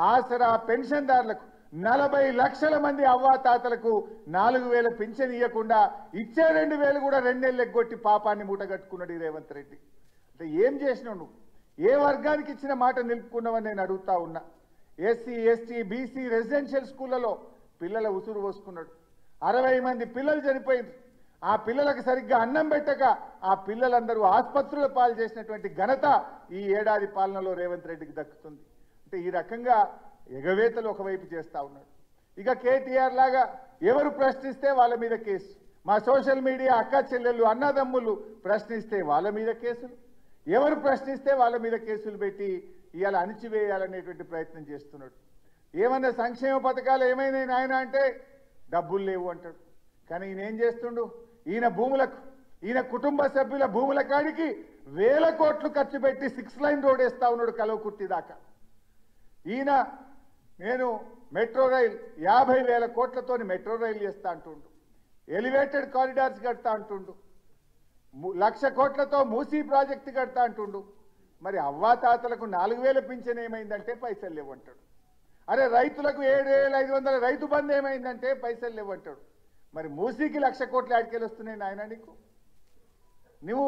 ఆసరా పెన్షన్దారులకు 40 లక్షల మంది అవ్వాతాతలకు 4,000 పింఛన్ ఇవ్వకుండా ఇచ్చే 2,000 కూడా 2 నెలలు ఎగ్గొట్టి పాపాన్ని మూటగట్టుకున్నాడు ఈ రేవంత్ రెడ్డి. అంటే ఏం చేసినావు నువ్వు? ఏ వర్గానికి ఇచ్చిన మాట నిలుపుకున్నావని నేను అడుగుతా ఉన్నా. ఎస్సీ ఎస్టీ బీసీ రెసిడెన్షియల్ స్కూళ్లలో పిల్లల ఉసురు పోసుకున్నాడు. 60 మంది పిల్లలు చనిపోయింది. ఆ పిల్లలకు సరిగ్గా అన్నం పెట్టక ఆ పిల్లలందరూ ఆసుపత్రుల పాలు చేసినటువంటి ఘనత ఈ ఏడాది పాలనలో రేవంత్ రెడ్డికి దక్కుతుంది. అంటే ఈ రకంగా ఎగవేతలు ఒకవైపు చేస్తా ఉన్నాడు. ఇక కేటీఆర్ లాగా ఎవరు ప్రశ్నిస్తే వాళ్ళ మీద కేసు, మా సోషల్ మీడియా అక్క చెల్లెళ్ళు అన్నదమ్ములు ప్రశ్నిస్తే వాళ్ళ మీద కేసులు, ఎవరు ప్రశ్నిస్తే వాళ్ళ మీద కేసులు పెట్టి ఇవాళ అణిచివేయాలనేటువంటి ప్రయత్నం చేస్తున్నాడు. ఏమన్నా సంక్షేమ పథకాలు ఏమైనా నాయన అంటే డబ్బులు లేవు అంటాడు. కానీ ఈయన ఏం చేస్తుండు? ఈయన భూములకు, ఈయన కుటుంబ సభ్యుల భూముల కాడికి 1,000 కోట్లు ఖర్చు పెట్టి 6 లైన్ రోడ్ వేస్తా ఉన్నాడు కలవకుర్తి దాకా. ఈయన నేను మెట్రో రైల్ 50,000 కోట్లతోని మెట్రో రైలు చేస్తా అంటుండు, ఎలివేటెడ్ కారిడార్స్ కడతా అంటుండు, 1,00,000 కోట్లతో మూసీ ప్రాజెక్టు కడతా అంటుండు. మరి అవ్వాతాతలకు 4,000 పింఛన్ ఏమైందంటే పైసలు లేవంటాడు. అరే రైతులకు 7,500 రైతు బంధు ఏమైందంటే పైసలు లేవంటాడు. మరి మూసీకి 1,00,000 కోట్లు ఆడికెళ్ళి వస్తున్నాయి నాయన నీకు? నువ్వు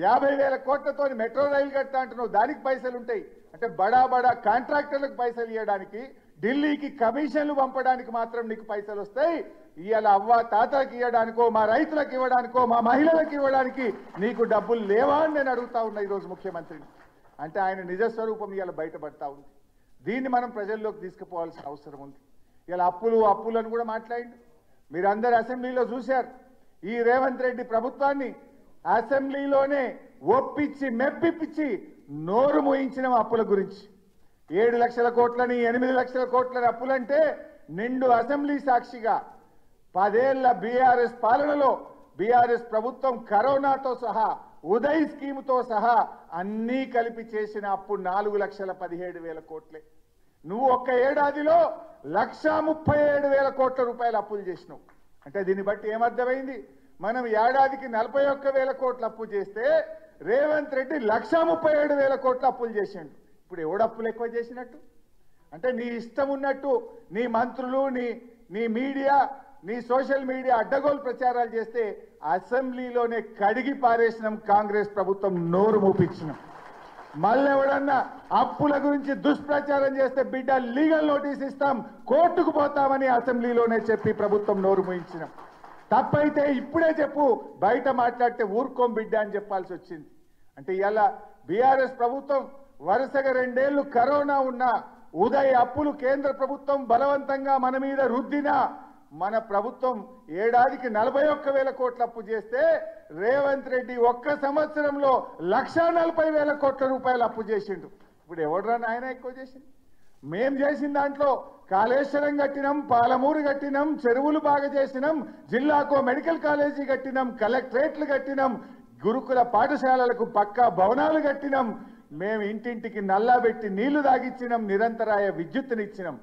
50,000 కోట్లతో మెట్రో రైలు కడతా అంటున్నావు, దానికి పైసలు ఉంటాయి. అంటే బడా బడా కాంట్రాక్టర్లకు పైసలు ఇవ్వడానికి, ఢిల్లీకి కమిషన్లు పంపడానికి మాత్రం నీకు పైసలు వస్తాయి. ఇవాళ అవ్వ తాతలకు ఇవ్వడానికో, మా రైతులకు ఇవ్వడానికో, మా మహిళలకు ఇవ్వడానికి నీకు డబ్బులు లేవా అని నేను అడుగుతా ఉన్నా ఈరోజు ముఖ్యమంత్రిని. అంటే ఆయన నిజస్వరూపం ఇవాళ బయటపడతా ఉంది. దీన్ని మనం ప్రజల్లోకి తీసుకుపోవాల్సిన అవసరం ఉంది. ఇలా అప్పులను కూడా మాట్లాడిండు. మీరందరూ అసెంబ్లీలో చూశారు. ఈ రేవంత్ రెడ్డి ప్రభుత్వాన్ని అసెంబ్లీలోనే ఒప్పించి మెప్పిపించి నోరు మోయించిన అప్పుల గురించి. 7 లక్షల కోట్లని 8 లక్షల కోట్లని అప్పులంటే నిండు అసెంబ్లీ సాక్షిగా 10 ఏళ్ల బీఆర్ఎస్ పాలనలో బీఆర్ఎస్ ప్రభుత్వం కరోనాతో సహా ఉదయ్ స్కీముతో సహా అన్నీ కలిపి చేసిన అప్పు 4,17,000 కోట్లే. నువ్వు ఒక్క ఏడాదిలో 1,37,000 కోట్ల రూపాయలు అప్పులు చేసినావు. అంటే దీన్ని బట్టి ఏమర్థమైంది? మనం ఏడాదికి 41,000 కోట్ల అప్పు చేస్తే రేవంత్ రెడ్డి 1,37,000 కోట్ల అప్పులు చేసిండు. ఇప్పుడు ఎవడు అప్పులు ఎక్కువ చేసినట్టు? అంటే నీ ఇష్టం ఉన్నట్టు నీ మంత్రులు, నీ మీడియా, నీ సోషల్ మీడియా అడ్డగోలు ప్రచారాలు చేస్తే అసెంబ్లీలోనే కడిగి పారేసినాం. కాంగ్రెస్ ప్రభుత్వం నోరు మూపించినాం. మళ్ళీ ఎవడన్నా అప్పుల గురించి దుష్ప్రచారం చేస్తే బిడ్డ లీగల్ నోటీస్ ఇస్తాం, కోర్టుకు పోతామని అసెంబ్లీలోనే చెప్పి ప్రభుత్వం నోరు మూయించినాం. తప్పైతే ఇప్పుడే చెప్పు, బయట మాట్లాడితే ఊరుకోం బిడ్డ అని చెప్పాల్సి వచ్చింది. అంటే ఇవాళ బీఆర్ఎస్ ప్రభుత్వం వరుసగా 2 ఏళ్లు కరోనా ఉన్నా ఉదయ్ అప్పులు కేంద్ర ప్రభుత్వం బలవంతంగా మన మీద రుద్దినా మన ప్రభుత్వం ఏడాదికి 41,000 కోట్ల అప్పు చేస్తే రేవంత్ రెడ్డి ఒక్క సంవత్సరంలో 1,40,000 కోట్ల రూపాయలు అప్పు చేసిండు. ఇప్పుడు ఎవడరా నాయన ఎక్కువ చేసింది? మేం చేసిన దాంట్లో కాళేశ్వరం కట్టినాం, పాలమూరు కట్టినాం, చెరువులు బాగా చేసినాం, జిల్లాకో మెడికల్ కాలేజీ కట్టినాం, కలెక్టరేట్లు కట్టినాం, గురుకుల పాఠశాలలకు పక్కా భవనాలు కట్టినాం, మేము ఇంటింటికి నల్లా పెట్టి నీళ్లు తాగిచ్చినాం, నిరంతరాయ విద్యుత్తునిచ్చినాం.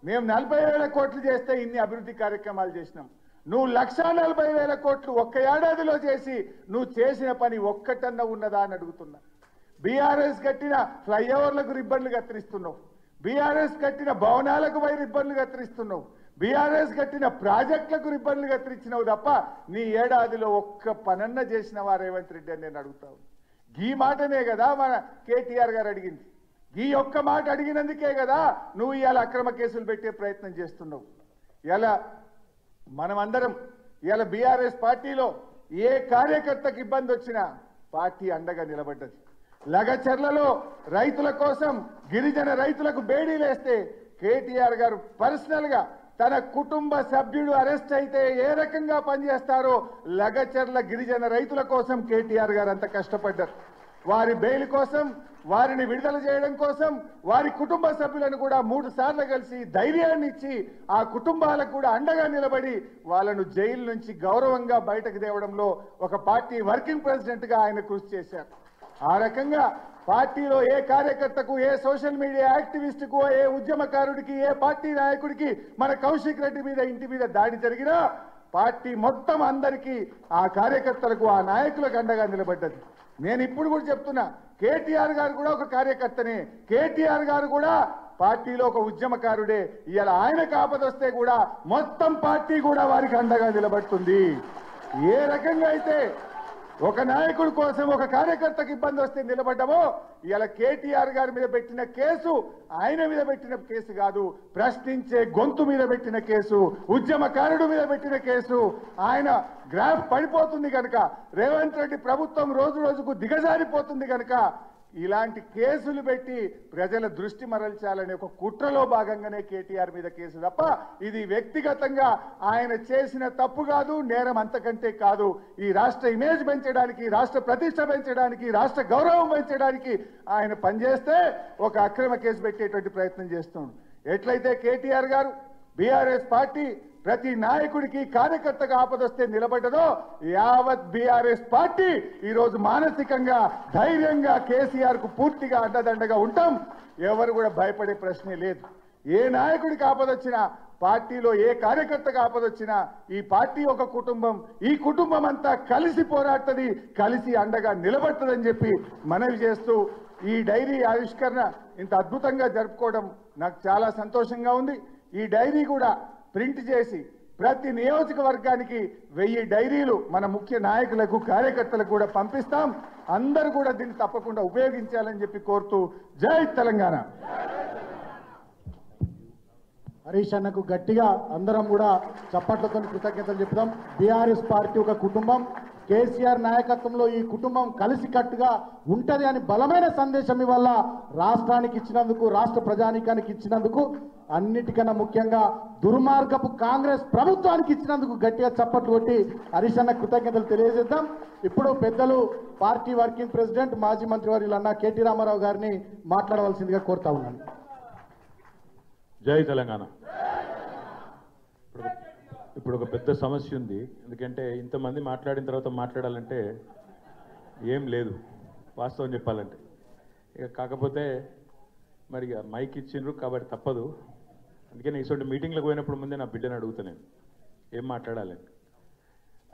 మేము 40,000 కోట్లు చేస్తే ఇన్ని అభివృద్ధి కార్యక్రమాలు చేసినాం. నువ్వు 1,40,000 కోట్లు ఒక్క ఏడాదిలో చేసి నువ్వు చేసిన పని ఒక్కటన్నా ఉన్నదా అని అడుగుతున్నా. బీఆర్ఎస్ కట్టిన ఫ్లైఓవర్లకు రిబ్బన్లు కత్తిరిస్తున్నావు, బీఆర్ఎస్ కట్టిన భవనాలకు రిబ్బన్లు కత్తిరిస్తున్నావు, బీఆర్ఎస్ కట్టిన ప్రాజెక్టులకు రిబ్బన్లు కత్తిరించినావు తప్ప నీ ఏడాదిలో ఒక్క పనన్న చేసినవా రేవంత్ రెడ్డి అని నేను అడుగుతావు. ఈ మాటనే కదా మన కేటీఆర్ గారు అడిగింది. ఈ ఒక్క మాట అడిగినందుకే కదా నువ్వు ఇవాళ అక్రమ కేసులు పెట్టే ప్రయత్నం చేస్తున్నావు. ఇలా మనమందరం ఇవాళ బీఆర్ఎస్ పార్టీలో ఏ కార్యకర్తకు ఇబ్బంది వచ్చినా పార్టీ అండగా నిలబడ్డది. లగచర్లలో రైతుల కోసం గిరిజన రైతులకు బేడీలేస్తే కేటీఆర్ గారు పర్సనల్ గా తన కుటుంబ సభ్యుడు అరెస్ట్ అయితే ఏ రకంగా పనిచేస్తారో లగచర్ల గిరిజన రైతుల కోసం కేటీఆర్ గారు అంత కష్టపడ్డారు. వారి బెయిల్ కోసం, వారిని విడుదల చేయడం కోసం వారి కుటుంబ సభ్యులను కూడా 3 సార్లు కలిసి ధైర్యాన్ని ఇచ్చి ఆ కుటుంబాలకు కూడా అండగా నిలబడి వాళ్ళను జైలు నుంచి గౌరవంగా బయటకు తేవడంలో ఒక పార్టీ వర్కింగ్ ప్రెసిడెంట్ గా ఆయన కృషి చేశారు. ఆ రకంగా పార్టీలో ఏ కార్యకర్తకు, ఏ సోషల్ మీడియా యాక్టివిస్టుకు, ఏ ఉద్యమకారుడికి, ఏ పార్టీ నాయకుడికి మన కౌశిక్ రెడ్డి మీద ఇంటి మీద దాడి జరిగినా పార్టీ మొత్తం అందరికీ ఆ కార్యకర్తలకు, ఆ నాయకులకు అండగా నిలబడ్డది. నేను ఇప్పుడు కూడా చెప్తున్నా, కేటీఆర్ గారు కూడా ఒక కార్యకర్తనే, కేటీఆర్ గారు కూడా పార్టీలో ఒక ఉద్యమకారుడే. ఇవాళ ఆయనకు ఆపదొస్తే కూడా మొత్తం పార్టీ కూడా వారికి అండగా నిలబడుతుంది. ఏ రకంగా అయితే ఒక నాయకుడి కోసం ఒక కార్యకర్తకి ఇబ్బంది వస్తే నిలబడ్డామో, ఇలా కేటీఆర్ గారి మీద పెట్టిన కేసు ఆయన మీద పెట్టిన కేసు కాదు, ప్రశ్నించే గొంతు మీద పెట్టిన కేసు, ఉద్యమకారుడు మీద పెట్టిన కేసు. ఆయన గ్రాఫ్ పడిపోతుంది కనుక, రేవంత్ రెడ్డి ప్రభుత్వం రోజు రోజుకు దిగజారిపోతుంది కనుక ఇలాంటి కేసులు పెట్టి ప్రజల దృష్టి మరల్చాలనే ఒక కుట్రలో భాగంగానే కేటీఆర్ మీద కేసు తప్ప ఇది వ్యక్తిగతంగా ఆయన చేసిన తప్పు కాదు, నేరం అంతకంటే కాదు. ఈ రాష్ట్ర ఇమేజ్ పెంచడానికి, రాష్ట్ర ప్రతిష్ట పెంచడానికి, రాష్ట్ర గౌరవం పెంచడానికి ఆయన పనిచేస్తే ఒక అక్రమ కేసు పెట్టేటువంటి ప్రయత్నం చేస్తున్నాడు. ఎట్లయితే కేటీఆర్ గారు బీఆర్ఎస్ పార్టీ ప్రతి నాయకుడికి కార్యకర్తగా ఆపదొస్తే నిలబడ్డదో, యావత్ బీఆర్ఎస్ పార్టీ ఈరోజు మానసికంగా ధైర్యంగా కేసీఆర్ కు పూర్తిగా అండదండగా ఉంటాం. ఎవరు కూడా భయపడే ప్రశ్నే లేదు. ఏ నాయకుడికి ఆపదొచ్చినా, పార్టీలో ఏ కార్యకర్తగా ఆపదొచ్చినా ఈ పార్టీ ఒక కుటుంబం, ఈ కుటుంబం అంతా కలిసి పోరాడుతుంది, కలిసి అండగా నిలబడుతుందని చెప్పి మనవి చేస్తూ ఈ డైరీ ఆవిష్కరణ ఇంత అద్భుతంగా జరుపుకోవడం నాకు చాలా సంతోషంగా ఉంది. ఈ డైరీ కూడా ప్రింట్ చేసి ప్రతి నియోజకవర్గానికి 1000 డైరీలు మన ముఖ్య నాయకులకు, కార్యకర్తలకు కూడా పంపిస్తాం. అందరూ కూడా దీన్ని తప్పకుండా ఉపయోగించాలని చెప్పి కోరుతూ జై తెలంగాణ. హరీష్ అన్నకు గట్టిగా అందరం కూడా చప్పట్లతో కృతజ్ఞతలు చెప్తాం. బీఆర్ఎస్ పార్టీ ఒక కుటుంబం, కేసీఆర్ నాయకత్వంలో ఈ కుటుంబం కలిసికట్టుగా ఉంటది అని బలమైన సందేశం ఇవాళ రాష్ట్రానికి ఇచ్చినందుకు, రాష్ట్ర ప్రజానీకానికి ఇచ్చినందుకు, అన్నిటికన్నా ముఖ్యంగా దుర్మార్గపు కాంగ్రెస్ ప్రభుత్వానికి ఇచ్చినందుకు గట్టిగా చప్పట్లు కొట్టి హరీష్ అన్న కృతజ్ఞతలు తెలియజేద్దాం. ఇప్పుడు పెద్దలు పార్టీ వర్కింగ్ ప్రెసిడెంట్, మాజీ మంత్రివర్యులు అన్న కేటీ రామారావు గారిని మాట్లాడవలసిందిగా కోరుతా ఉన్నాను. జై తెలంగాణ. ఇప్పుడు ఒక పెద్ద సమస్య ఉంది. ఎందుకంటే ఇంతమంది మాట్లాడిన తర్వాత మాట్లాడాలంటే ఏం లేదు, వాస్తవం చెప్పాలంటే. ఇక కాకపోతే మరి మైక్ ఇచ్చిండ్రు కాబట్టి తప్పదు. అందుకని ఇటువంటి మీటింగ్లకు పోయినప్పుడు ముందే నా బిడ్డను అడుగుతాను, నేను ఏం మాట్లాడాలి.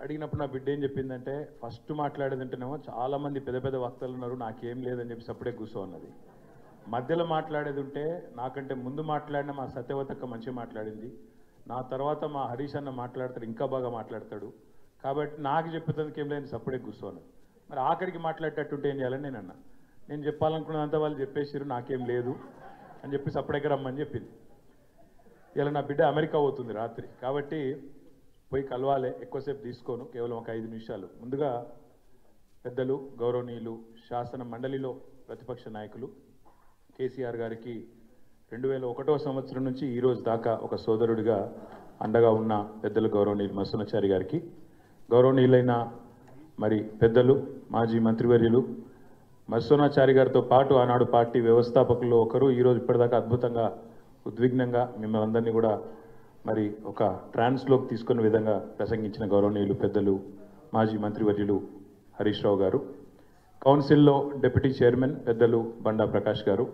అడిగినప్పుడు నా బిడ్డ ఏం చెప్పిందంటే, ఫస్ట్ మాట్లాడేదంటేనేమో చాలామంది పెద్ద పెద్ద వక్తలు ఉన్నారు, నాకేం లేదని చెప్పి సపరేట్ కూర్చో అన్నది. మధ్యలో మాట్లాడేది ఉంటే, నాకంటే ముందు మాట్లాడిన మా సత్యవతక్క మంచిగా మాట్లాడింది, నా తర్వాత మా హరీష్ అన్న మాట్లాడతాడు, ఇంకా బాగా మాట్లాడతాడు, కాబట్టి నాకు చెప్పేందుకు ఏం లేని సపరేట్ కూర్చోను. మరి ఆఖరికి మాట్లాడేటట్టుంటే ఏం చేయాలని నేను అన్నా. నేను చెప్పాలనుకున్నంత వాళ్ళు చెప్పేసారు, నాకేం లేదు అని చెప్పి సపరేట్గా రమ్మని చెప్పింది. ఇలా నా బిడ్డ అమెరికా పోతుంది రాత్రి, కాబట్టి పోయి కలవాలి, ఎక్కువసేపు తీసుకోను, కేవలం ఒక 5 నిమిషాలు. ముందుగా పెద్దలు, గౌరవనీయులు, శాసన మండలిలో ప్రతిపక్ష నాయకులు కేసీఆర్ గారికి 2001వ సంవత్సరం నుంచి ఈ రోజు దాకా ఒక సోదరుడిగా అండగా ఉన్న పెద్దలు గౌరవనీయులు మస్సునాచారి గారికి, గౌరవనీయులైన మరి పెద్దలు మాజీ మంత్రివర్యులు మస్సునాచారి గారితో పాటు ఆనాడు పార్టీ వ్యవస్థాపకుల్లో ఒకరు, ఈరోజు ఇప్పటిదాకా అద్భుతంగా ఉద్విగ్నంగా మిమ్మల్ని అందరినీ కూడా మరి ఒక ట్రాన్స్లోకి తీసుకునే విధంగా ప్రసంగించిన గౌరవనీయులు పెద్దలు మాజీ మంత్రివర్యులు హరీష్ రావు గారు, కౌన్సిల్లో డిప్యూటీ చైర్మన్ పెద్దలు బండా ప్రకాష్ గారు,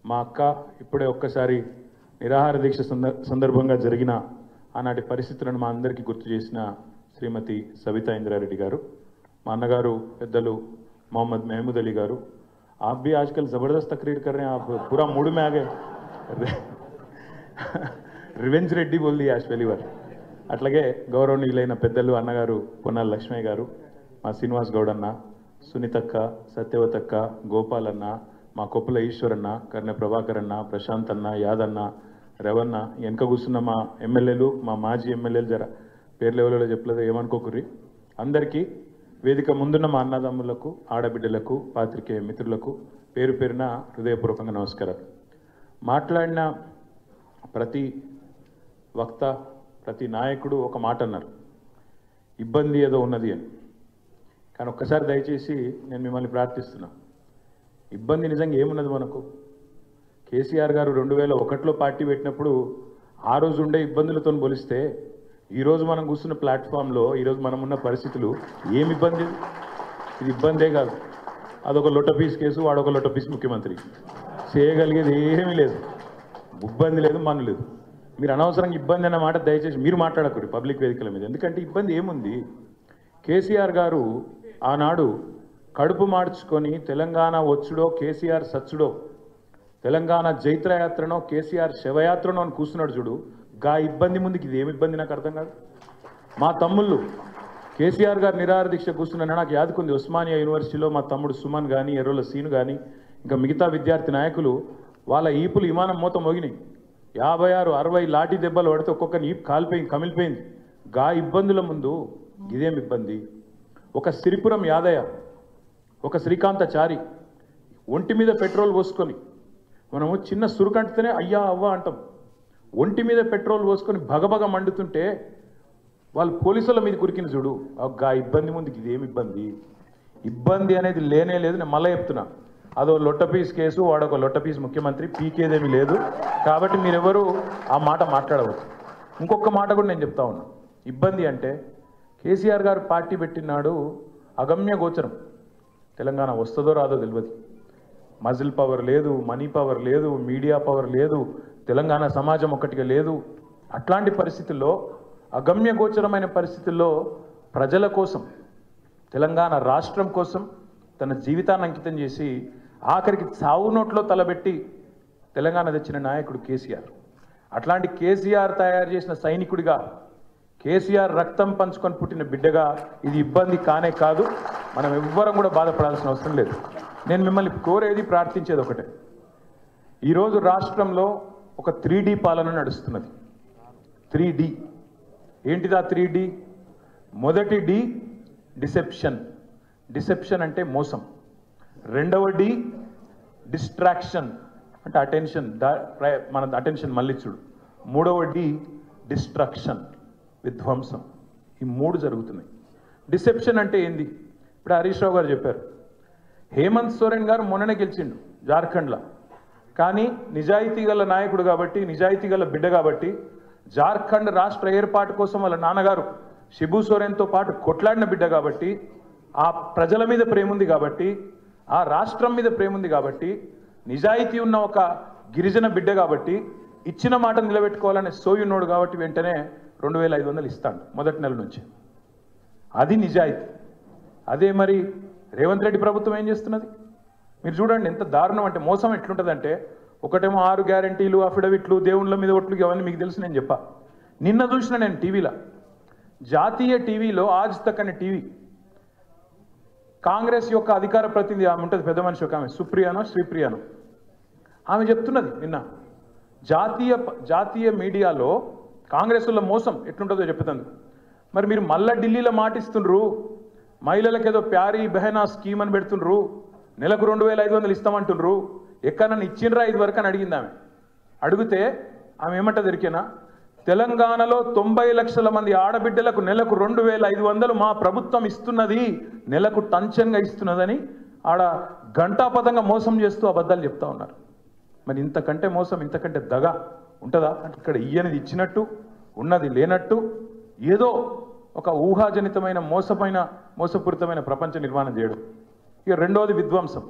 మా అక్క ఇప్పుడే ఒక్కసారి నిరాహార దీక్ష సందర్భంగా జరిగిన ఆనాటి పరిస్థితులను మా అందరికీ గుర్తు చేసిన శ్రీమతి సవితా ఇంద్రారెడ్డి గారు, మా అన్నగారు పెద్దలు मोहम्मद महमूद अली गारू, आप भी आजकल ज़बरदस्त तकरीर कर रहे हैं, आप पूरा मूड में आ गए, रिवेंज रेड्डी बोल दिया आज पहली बार. అట్లాగే గౌరవనీయులైన పెద్దలు అన్నగారు పొన్నాల లక్ష్మయ్య గారు, మా శ్రీనివాస్ గౌడ్ అన్న, సునీతక్క, సత్యవతక్క, గోపాల్ అన్న, మా కొప్పుల ఈశ్వరన్న, కర్ణె ప్రభాకర్ అన్న, ప్రశాంత్ అన్న, యాదన్న, రవన్న, వెనక కూర్చున్న మా ఎమ్మెల్యేలు, మా మాజీ ఎమ్మెల్యేలు, జర పేర్లు ఎవరో చెప్పలేదు ఏమనుకోకుర్రి, అందరికీ వేదిక ముందున్న మా అన్నదమ్ములకు, ఆడబిడ్డలకు, పాత్రికేయ మిత్రులకు పేరు పేరున హృదయపూర్వకంగా నమస్కారాలు. మాట్లాడిన ప్రతి వక్త, ప్రతి నాయకుడు ఒక మాట అన్నారు, ఇబ్బంది ఏదో ఉన్నది అని. కానీ ఒక్కసారి దయచేసి నేను మిమ్మల్ని ప్రార్థిస్తున్నా, ఇబ్బంది నిజంగా ఏమున్నది మనకు? కేసీఆర్ గారు 2001లో పార్టీ పెట్టినప్పుడు ఆ రోజు ఉండే ఇబ్బందులతో పోలిస్తే ఈరోజు మనం కూర్చున్న ప్లాట్ఫామ్లో ఈరోజు మనం ఉన్న పరిస్థితులు ఏమి ఇబ్బంది? ఇది ఇబ్బందే కాదు, అదొక లొట్టపీస్ కేసు, వాడొక లొట్టపీస్ ముఖ్యమంత్రి, చేయగలిగేది ఏమీ లేదు, ఇబ్బంది లేదు, మన్ను లేదు. మీరు అనవసరంగా ఇబ్బంది అన్న మాట దయచేసి మీరు మాట్లాడకూడదు పబ్లిక్ వేదికల మీద. ఎందుకంటే ఇబ్బంది ఏముంది? కేసీఆర్ గారు ఆనాడు కడుపు మార్చుకొని తెలంగాణ వచ్చుడో కేసీఆర్ సచ్చుడో, తెలంగాణ జైత్రయాత్రనో కేసీఆర్ శవయాత్రనో అని కూర్చున్నాడు చూడు. గా ఇబ్బంది ముందుకి ఇది ఏమి ఇబ్బంది నాకు అర్థం కాదు. మా తమ్ముళ్ళు కేసీఆర్ గారు నిరాహార దీక్ష కూర్చున్నా నాకు యాదుకుంది. ఉస్మానియా యూనివర్సిటీలో మా తమ్ముడు సుమన్ కానీ, ఎర్రోల సీను కానీ, ఇంకా మిగతా విద్యార్థి నాయకులు వాళ్ళ ఈపులు విమానం మూత మోగినాయి. 56, 60 లాఠీ దెబ్బలు పడితే ఒక్కొక్కరిని ఈపు కాలిపోయింది, కమిలిపోయింది. గా ఇబ్బందుల ముందు ఇదేం ఇబ్బంది? ఒక సిరిపురం యాదయ్య, ఒక శ్రీకాంతచారి ఒంటి మీద పెట్రోల్ పోసుకొని, మనము చిన్న సురుకంటితేనే అయ్యా అవ్వ అంటాం, ఒంటి మీద పెట్రోల్ పోసుకొని భగభగ మండుతుంటే వాళ్ళు పోలీసుల మీద కురికిన చూడు. గా ఇబ్బంది ముందుకు ఇదేం ఇబ్బంది? ఇబ్బంది అనేది లేనే లేదు. నేను మళ్ళీ చెప్తున్నా, అదో లొట్టపీస్ కేసు, వాడొక లొట్టపీస్ ముఖ్యమంత్రి, పీకేదేమీ లేదు. కాబట్టి మీరెవరు ఆ మాట మాట్లాడవచ్చు. ఇంకొక మాట కూడా నేను చెప్తా ఉన్నా. ఇబ్బంది అంటే కేసీఆర్ గారు పార్టీ పెట్టినాడు, అగమ్య గోచరం. తెలంగాణ వస్తుందో రాదో తెలియదు. మజిల్ పవర్ లేదు, మనీ పవర్ లేదు, మీడియా పవర్ లేదు, తెలంగాణ సమాజం ఒక్కటిగా లేదు. అట్లాంటి పరిస్థితుల్లో, అగమ్య గోచరమైన పరిస్థితుల్లో ప్రజల కోసం, తెలంగాణ రాష్ట్రం కోసం తన జీవితాన్ని అంకితం చేసి ఆఖరికి చావు నోట్లో తలబెట్టి తెలంగాణ తెచ్చిన నాయకుడు కేసీఆర్. అట్లాంటి కేసీఆర్ తయారు చేసిన సైనికుడిగా, కేసీఆర్ రక్తం పంచుకొని పుట్టిన బిడ్డగా ఇది ఇబ్బంది కానే కాదు. మనం ఎవ్వరం కూడా బాధపడాల్సిన అవసరం లేదు. నేను మిమ్మల్ని కోరేది, ప్రార్థించేది ఒకటే. ఈరోజు రాష్ట్రంలో ఒక 3D పాలన నడుస్తున్నది. 3D ఏంటిదా? 3D. మొదటి డి డిసెప్షన్. డిసెప్షన్ అంటే మోసం. రెండవ డి డిస్ట్రాక్షన్ అంటే అటెన్షన్, మన అటెన్షన్ మళ్ళించుడు. మూడవ డి డిస్ట్రక్షన్, విధ్వంసం. ఈ 3 జరుగుతున్నాయి. డిసెప్షన్ అంటే ఏంది? ఇప్పుడు హరీష్ రావు గారు చెప్పారు, హేమంత్ సోరెన్ గారు మొన్ననే గెలిచిండు జార్ఖండ్లో. కానీ నిజాయితీ గల నాయకుడు కాబట్టి, నిజాయితీ గల బిడ్డ కాబట్టి, జార్ఖండ్ రాష్ట్ర ఏర్పాటు కోసం వాళ్ళ నాన్నగారు శిబు సోరెన్తో పాటు కొట్లాడిన బిడ్డ కాబట్టి, ఆ ప్రజల మీద ప్రేమ ఉంది కాబట్టి, ఆ రాష్ట్రం మీద ప్రేమ ఉంది కాబట్టి, నిజాయితీ ఉన్న ఒక గిరిజన బిడ్డ కాబట్టి, ఇచ్చిన మాట నిలబెట్టుకోవాలనే సోయున్నోడు కాబట్టి వెంటనే 2500 ఇస్తాడు మొదటి నెల నుంచి. అది నిజాయితీ. అదే మరి రేవంత్ రెడ్డి ప్రభుత్వం ఏం చేస్తున్నది? మీరు చూడండి ఎంత దారుణం. అంటే మోసం ఎట్లుంటుందంటే, ఒకటేమో 6 గ్యారంటీలు, అఫిడవిట్లు, దేవుళ్ళ మీద ఒట్లు, ఇవన్నీ మీకు తెలుసు. నేను చెప్పా, నిన్న చూసిన నేను టీవీలో, జాతీయ టీవీలో ఆజ్ తక్ అనే టీవీ, కాంగ్రెస్ యొక్క అధికార ప్రతినిధి ఆమె ఉంటుంది, పెద్ద మనిషి ఒక ఆమె, సుప్రియానో శ్రీప్రియానో, ఆమె చెప్తున్నది నిన్న జాతీయ మీడియాలో కాంగ్రెస్లో మోసం ఎట్లుంటుందో చెప్తుంది. మరి మీరు మళ్ళా ఢిల్లీలో మాటిస్తుండ్రు, మహిళలకు ఏదో ప్యారీ బెహనా స్కీమ్ అని పెడుతుండ్రు, నెలకు 2500 ఇస్తామంటుండ్రు, ఎక్కడన్నా ఇచ్చిండ్రా ఇది వరకు అని అడిగింది ఆమె. అడిగితే ఆమె ఏమంట దొరికేనా, తెలంగాణలో 90 లక్షల మంది ఆడబిడ్డలకు నెలకు 2500 మా ప్రభుత్వం ఇస్తున్నది, నెలకు టంచన్గా ఇస్తున్నదని ఆడ గంటాపదంగా మోసం చేస్తూ అబద్ధాలు చెప్తా ఉన్నారు. మరి ఇంతకంటే మోసం, ఇంతకంటే దగ ఉంటుందా? అంటే ఇక్కడ ఇయ్యనిది ఇచ్చినట్టు, ఉన్నది లేనట్టు, ఏదో ఒక ఊహాజనితమైన మోసపూరితమైన ప్రపంచ నిర్మాణం చేయడం. ఇక రెండోది విధ్వంసం.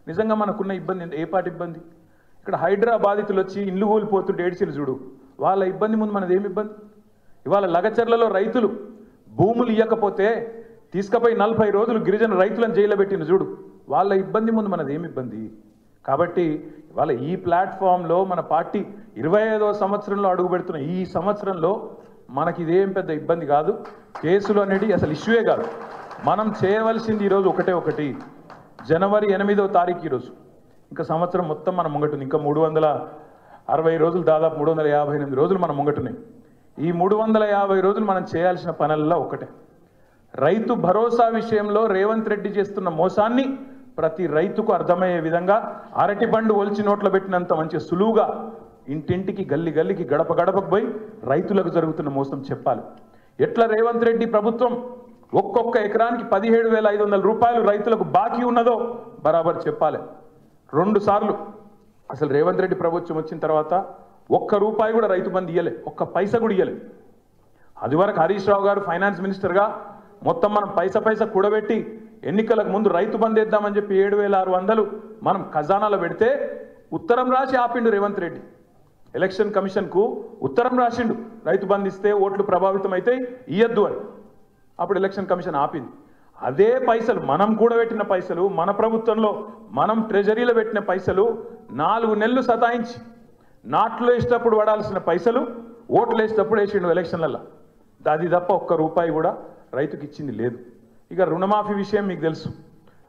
నిజంగా మనకున్న ఇబ్బంది ఏ పాటి ఇబ్బంది? ఇక్కడ హైడ్రా బాధితులు వచ్చి ఇల్లు కూలిపోతుంటే ఏడ్చిలు చూడు, వాళ్ళ ఇబ్బంది ముందు మనది ఏమి ఇబ్బంది? ఇవాళ లగచర్లలో రైతులు భూములు ఇవ్వకపోతే తీసుకుపోయి 40 రోజులు గిరిజన రైతులను జైల్లో పెట్టిన చూడు, వాళ్ళ ఇబ్బంది ముందు మనది ఏమి ఇబ్బంది? కాబట్టి ఇవాళ ఈ ప్లాట్ఫామ్లో మన పార్టీ 25వ సంవత్సరంలో అడుగు పెడుతున్న ఈ సంవత్సరంలో మనకి ఇదేం పెద్ద ఇబ్బంది కాదు. కేసులు అనేది అసలు ఇష్యూయే కాదు. మనం చేయవలసింది ఈరోజు ఒకటి, జనవరి 8వ తారీఖు ఈరోజు. ఇంకా సంవత్సరం మొత్తం మనం ముంగటుంది. ఇంకా 360 రోజులు, దాదాపు 358 రోజులు మనం ముంగటున్నాయి. ఈ 350 రోజులు మనం చేయాల్సిన పనుల్లో ఒకటే, రైతు భరోసా విషయంలో రేవంత్ రెడ్డి చేస్తున్న మోసాన్ని ప్రతి రైతుకు అర్థమయ్యే విధంగా అరటి బండు ఒలిచి నోట్లో పెట్టినంత మంచి సులువుగా ఇంటింటికి, గల్లి గల్లికి, గడప గడపకు పోయి రైతులకు జరుగుతున్న మోసం చెప్పాలి. ఎట్లా రేవంత్ రెడ్డి ప్రభుత్వం ఒక్కొక్క ఎకరానికి 17,500 రూపాయలు రైతులకు బాకీ ఉన్నదో బరాబర్ చెప్పాలి. 2 సార్లు అసలు రేవంత్ రెడ్డి ప్రభుత్వం వచ్చిన తర్వాత ₹1 కూడా రైతు బంధు ఇయ్యలే, ఒక్క పైసా కూడా ఇయ్యలే. అది వరకు హరీష్ రావు గారు ఫైనాన్స్ మినిస్టర్గా మొత్తం మనం పైసా కూడబెట్టి ఎన్నికలకు ముందు రైతు బంధు వేద్దామని చెప్పి 7,600 మనం ఖజానాలో పెడితే ఉత్తరం రాసి ఆపిండు రేవంత్ రెడ్డి. ఎలక్షన్ కమిషన్కు ఉత్తరం రాసిండు, రైతు బంధు ఇస్తే ఓట్లు ప్రభావితం అయితే ఇయ్యద్దు అని. అప్పుడు ఎలక్షన్ కమిషన్ ఆపింది. అదే పైసలు మనం కూడా పెట్టిన పైసలు, మన ప్రభుత్వంలో మనం ట్రెజరీలో పెట్టిన పైసలు 4 నెలలు సతాయించి నాట్లు వేసేటప్పుడు పడాల్సిన పైసలు ఓట్లు వేసేటప్పుడు వేసిండు ఎలక్షన్లలో. అది తప్ప ఒక్క రూపాయి కూడా రైతుకి ఇచ్చింది లేదు. ఇక రుణమాఫీ విషయం మీకు తెలుసు.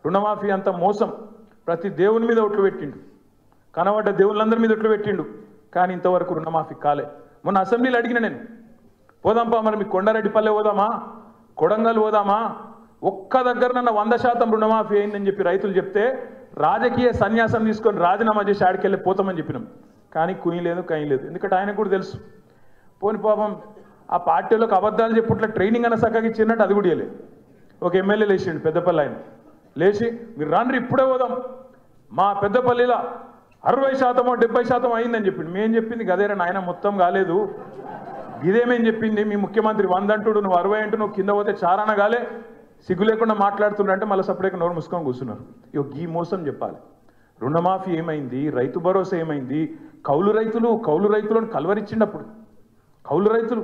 రుణమాఫీ అంత మోసం. ప్రతి దేవుని మీద ఒట్లు పెట్టిండు, కనబడ్డ దేవుళ్ళందరి మీద ఒట్లు పెట్టిండు, కానీ ఇంతవరకు రుణమాఫీ కాలే. మొన్న అసెంబ్లీలో అడిగిన నేను, పోదాంపా మరి మీకు కొండారెడ్డిపల్లె పోదామా, కొడంగల్ పోదామా, ఒక్క దగ్గర నన్న 100% రుణమాఫీ అయిందని చెప్పి రైతులు చెప్తే రాజకీయ సన్యాసం తీసుకొని రాజీనామా చేసి ఆడికెళ్ళి పోతామని చెప్పినాం. కానీ కుయ్యి లేదు, కయ్యి లేదు. ఎందుకంటే ఆయనకు కూడా తెలుసు, పోని పాపం ఆ పార్టీలోకి అబద్ధాలు చెప్పుట్ల ట్రైనింగ్ అన్న చక్కగా ఇచ్చినట్టు అది కూడా ఇవ్వలేదు. ఒక ఎమ్మెల్యే లేచిండు పెద్దపల్లి, ఆయన లేచి మీరు రాండ్రి ఇప్పుడే పోదాం, మా పెద్దపల్లిలో 60% 70% అయిందని చెప్పిండు. మేము చెప్పింది గదేరా నాయన, మొత్తం కాలేదు, ఇదేమేం చెప్పింది మీ ముఖ్యమంత్రి 100 అంటుడు, నువ్వు 60 అంటూ నువ్వు కింద పోతే చారాన కాలే, సిగ్గు లేకుండా మాట్లాడుతుంటే మళ్ళీ సపరేట్గా నోరు మూసుకొని కూర్చున్నారు. ఈ మోసం చెప్పాలి. రుణమాఫీ ఏమైంది, రైతు భరోసా ఏమైంది, కౌలు రైతులను కలవరిచ్చిండప్పుడు. కౌలు రైతులు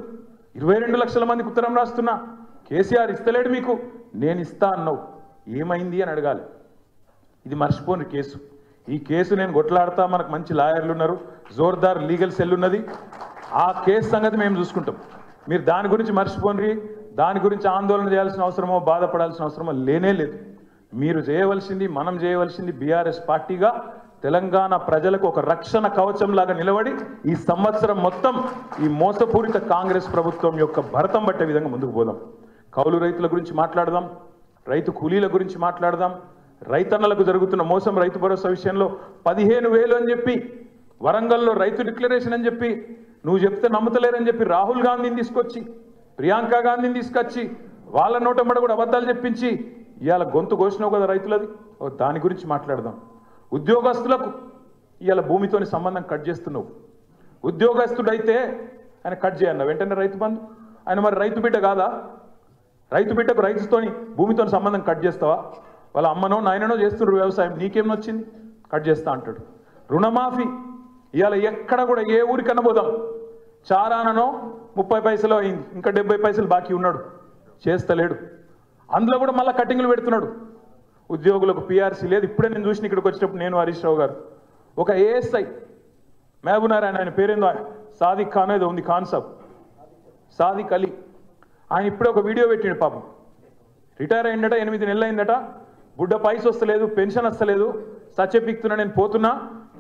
22 లక్షల మందికి ఉత్తరం రాస్తున్నా, కేసీఆర్ ఇస్తలేడు మీకు, నేను ఇస్తా అన్నావు, ఏమైంది అని అడగాలి. ఇది మర్చిపోని కేసు. ఈ కేసు నేను కొట్లాడతా, మనకు మంచి లాయర్లు ఉన్నారు, జోర్దార్ లీగల్ సెల్ ఉన్నది, ఆ కేసు సంగతి మేము చూసుకుంటాం. మీరు దాని గురించి మర్చిపోండి, దాని గురించి ఆందోళన చేయాల్సిన అవసరమో బాధపడాల్సిన అవసరమో లేనే లేదు. మీరు చేయవలసింది, మనం చేయవలసింది బీఆర్ఎస్ పార్టీగా తెలంగాణ ప్రజలకు ఒక రక్షణ కవచంలాగా నిలబడి ఈ సంవత్సరం మొత్తం ఈ మోసపూరిత కాంగ్రెస్ ప్రభుత్వం యొక్క భరతం పట్టే విధంగా ముందుకు పోదాం. కౌలు రైతుల గురించి మాట్లాడదాం, రైతు కూలీల గురించి మాట్లాడదాం, రైతన్నలకు జరుగుతున్న మోసం, రైతు భరోసా విషయంలో 15,000 అని చెప్పి వరంగల్లో రైతు డిక్లరేషన్ అని చెప్పి నువ్వు చెప్తే నమ్ముతలేరని చెప్పి రాహుల్ గాంధీని తీసుకొచ్చి, ప్రియాంక గాంధీని తీసుకొచ్చి వాళ్ళ నోటంబడ కూడా అబద్ధాలు చెప్పించి ఇవాళ గొంతు కోసినావు కదా రైతులది, దాని గురించి మాట్లాడదాం. ఉద్యోగస్తులకు ఇవాళ భూమితోని సంబంధం కట్ చేస్తున్నావు. ఉద్యోగస్తుడైతే ఆయన కట్ చేయన్న వెంటనే రైతు బంధు, ఆయన మరి రైతు బిడ్డ కాదా? రైతు బిడ్డకు రైతుతోని భూమితోని సంబంధం కట్ చేస్తావా? వాళ్ళ అమ్మనో నాయననో చేస్తున్నారు వ్యవసాయం, నీకేమొచ్చింది? కట్ చేస్తా అంటాడు. రుణమాఫీ ఇవాళ ఎక్కడ కూడా ఏ ఊరికన్నా పోదాం, చారాననో 30 పైసలు అయింది, ఇంకా 70 పైసలు బాకీ ఉన్నాడు, చేస్తలేడు. అందులో కూడా మళ్ళీ కటింగ్లు పెడుతున్నాడు. ఉద్యోగులకు పీఆర్సీ లేదు. ఇప్పుడే నేను చూసిన ఇక్కడికి వచ్చినప్పుడు నేను హరీష్ రావు గారు ఒక ఏఎస్ఐ మహబూబ్నగర్, ఆయన పేరేందో సాదిక్ ఖాన్ ఏదో ఉంది, ఖాన్ సాబ్ సాదిక్ అలీ, ఆయన ఇప్పుడే ఒక వీడియో పెట్టిండు. పాపం రిటైర్ అయిందట, 8 నెలలు అయిందట, బుడ్డ పైస వస్తలేదు, పెన్షన్ వస్తలేదు, సత్యపిక్తున్నా, నేను పోతున్నా,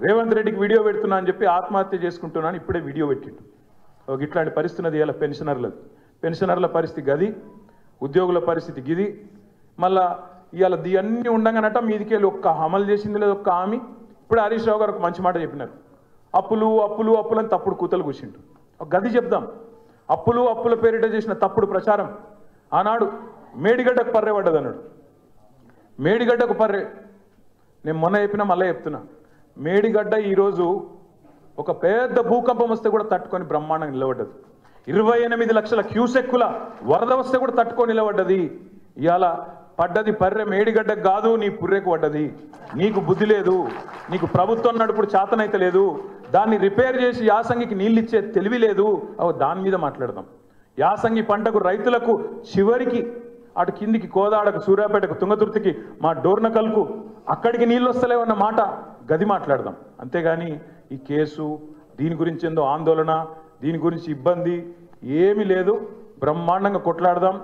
రేవంత్ రెడ్డికి వీడియో పెడుతున్నా అని చెప్పి ఆత్మహత్య చేసుకుంటున్నాను ఇప్పుడే వీడియో పెట్టిండు. ఒక ఇట్లాంటి పరిస్థితి అది ఇలా పెన్షనర్ల పరిస్థితి గది, ఉద్యోగుల పరిస్థితి గిది. మళ్ళా ఇవాళ అన్నీ ఉండగానట మీదికెళ్ళి ఒక్క అమలు చేసింది లేదు ఒక్క హామీ. ఇప్పుడు హరీష్ రావు గారు ఒక మంచి మాట చెప్పినారు, అప్పులు అప్పులు అప్పులు అని తప్పుడు కూతలు కూర్చుంటు. ఒక గది చెప్దాం. అప్పుల పేరిట చేసిన తప్పుడు ప్రచారం ఆనాడు మేడిగడ్డకు పర్రే పడ్డది అన్నాడు. మేడిగడ్డకు పర్రే, నేను మొన్న చెప్పినా మళ్ళీ చెప్తున్నా, మేడిగడ్డ ఈరోజు ఒక పెద్ద భూకంపం వస్తే కూడా తట్టుకొని బ్రహ్మాండంగా నిలబడ్డది. 28 లక్షల క్యూసెక్కుల వరద వస్తే కూడా తట్టుకొని నిలబడ్డది. ఇవాళ పడ్డది పర్రె మేడిగడ్డకు కాదు, నీ పుర్రెకు పడ్డది. నీకు బుద్ధి లేదు, నీకు ప్రభుత్వం నడుపుడు చేతనైతే లేదు, దాన్ని రిపేర్ చేసి యాసంగికి నీళ్ళు ఇచ్చే తెలివి లేదు. దాని మీద మాట్లాడదాం. యాసంగి పంటకు రైతులకు చివరికి అటు కిందికి కోదాడకు, సూర్యాపేటకు, తుంగతుర్తికి, మా డోర్నకల్కు అక్కడికి నీళ్ళు వస్తలేవన్న మాట గది మాట్లాడదాం. అంతేగాని ఈ కేసు, దీని గురించి ఏందో ఆందోళన, దీని గురించి ఇబ్బంది ఏమీ లేదు. బ్రహ్మాండంగా కొట్లాడదాం,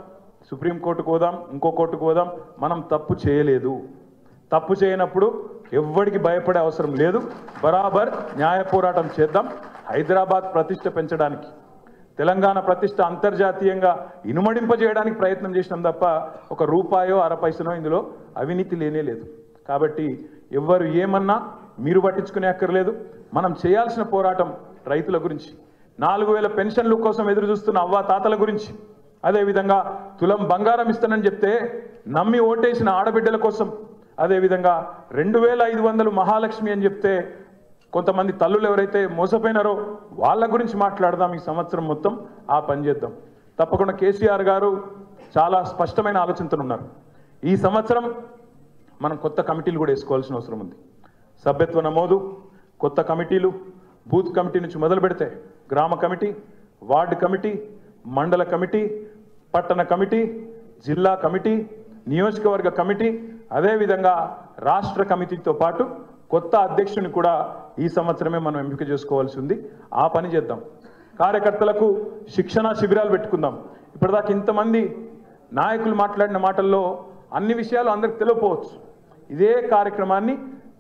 సుప్రీంకోర్టుకు పోదాం, ఇంకో కోర్టుకు పోదాం. మనం తప్పు చేయలేదు. తప్పు చేయనప్పుడు ఎవ్వడికి భయపడే అవసరం లేదు. బరాబర్ న్యాయ పోరాటం చేద్దాం. హైదరాబాద్ ప్రతిష్ట పెంచడానికి, తెలంగాణ ప్రతిష్ట అంతర్జాతీయంగా ఇనుమడింపజేయడానికి ప్రయత్నం చేసినాం తప్ప ఒక రూపాయో అర పైసనో ఇందులో అవినీతి లేనే లేదు. కాబట్టి ఎవ్వరు ఏమన్నా మీరు పట్టించుకునే అక్కర్లేదు. మనం చేయాల్సిన పోరాటం రైతుల గురించి, 4000 పెన్షన్ల కోసం ఎదురు చూస్తున్న అవ్వ తాతల గురించి, అదేవిధంగా తులం బంగారం ఇస్తానని చెప్తే నమ్మి ఓటేసిన ఆడబిడ్డల కోసం, అదేవిధంగా 2500 మహాలక్ష్మి అని చెప్తే కొంతమంది తల్లులు ఎవరైతే మోసపోయినారో వాళ్ళ గురించి మాట్లాడదాం. ఈ సంవత్సరం మొత్తం ఆ పని చేద్దాం. తప్పకుండా కేసీఆర్ గారు చాలా స్పష్టమైన ఆలోచనతో ఉన్నారు. ఈ సంవత్సరం మనం కొత్త కమిటీలు కూడా వేసుకోవాల్సిన అవసరం ఉంది. సభ్యత్వ నమోదు, కొత్త కమిటీలు, బూత్ కమిటీ నుంచి మొదలు పెడితే గ్రామ కమిటీ, వార్డు కమిటీ, మండల కమిటీ, పట్టణ కమిటీ, జిల్లా కమిటీ, నియోజకవర్గ కమిటీ అదేవిధంగా రాష్ట్ర కమిటీతో పాటు కొత్త అధ్యక్షుని కూడా ఈ సంవత్సరమే మనం ఎంపిక చేసుకోవాల్సి ఉంది. ఆ పని చేద్దాం. కార్యకర్తలకు శిక్షణ శిబిరాలు పెట్టుకుందాం. ఇప్పటిదాకా ఇంతమంది నాయకులు మాట్లాడిన మాటల్లో అన్ని విషయాలు అందరికి తెలియకపోవచ్చు. ఇదే కార్యక్రమాన్ని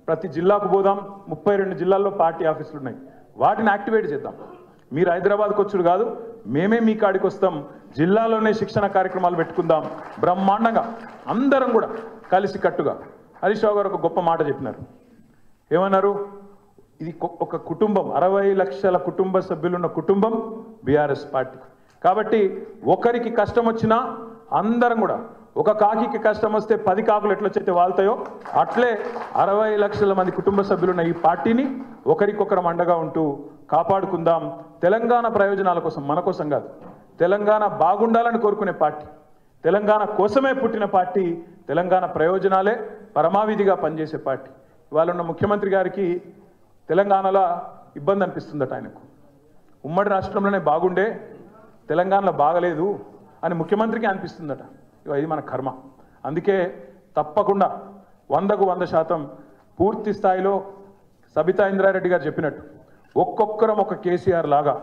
ప్రతి జిల్లాకు పోదాం. 32 జిల్లాల్లో పార్టీ ఆఫీసులు ఉన్నాయి, వాటిని యాక్టివేట్ చేద్దాం. మీరు హైదరాబాద్కి వచ్చుడు కాదు, మేమే మీ కాడికి వస్తాం. జిల్లాలోనే శిక్షణ కార్యక్రమాలు పెట్టుకుందాం బ్రహ్మాండంగా, అందరం కూడా కలిసి కట్టుగా. హరీష్ రావు గారు ఒక గొప్ప మాట చెప్పినారు. ఏమన్నారు? ఇది ఒక కుటుంబం, 60 లక్షల కుటుంబ సభ్యులున్న కుటుంబం బీఆర్ఎస్ పార్టీ. కాబట్టి ఒకరికి కష్టం వచ్చినా అందరం కూడా, ఒక కాకికి కష్టం వస్తే 10 కాకులు ఎట్లా చేస్తే వాళ్తాయో అట్లే 60 లక్షల మంది కుటుంబ సభ్యులున్న ఈ పార్టీని ఒకరికొకరం అండగా ఉంటూ కాపాడుకుందాం. తెలంగాణ ప్రయోజనాల కోసం, మన కోసం కాదు, తెలంగాణ బాగుండాలని కోరుకునే పార్టీ, తెలంగాణ కోసమే పుట్టిన పార్టీ, తెలంగాణ ప్రయోజనాలే పరమావిధిగా పనిచేసే పార్టీ. ఇవాళ ఉన్న ముఖ్యమంత్రి గారికి తెలంగాణలో ఇబ్బంది అనిపిస్తుందట. ఆయనకు ఉమ్మడి రాష్ట్రంలోనే బాగుండే, తెలంగాణలో బాగలేదు అని ముఖ్యమంత్రికి అనిపిస్తుందట. ఇది మన కర్మ. అందుకే తప్పకుండా 100కు 100% పూర్తి స్థాయిలో సబితా ఇంద్రారెడ్డి గారు చెప్పినట్టు ఒక్కొక్కరం ఒక కేసీఆర్ లాగా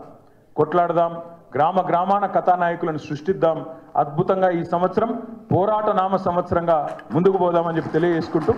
కొట్లాడదాం, గ్రామ గ్రామాన కథానాయకులను సృష్టిద్దాం. అద్భుతంగా ఈ సంవత్సరం పోరాట నామ సంవత్సరంగా ముందుకు పోదామని చెప్పి తెలియజేసుకుంటూ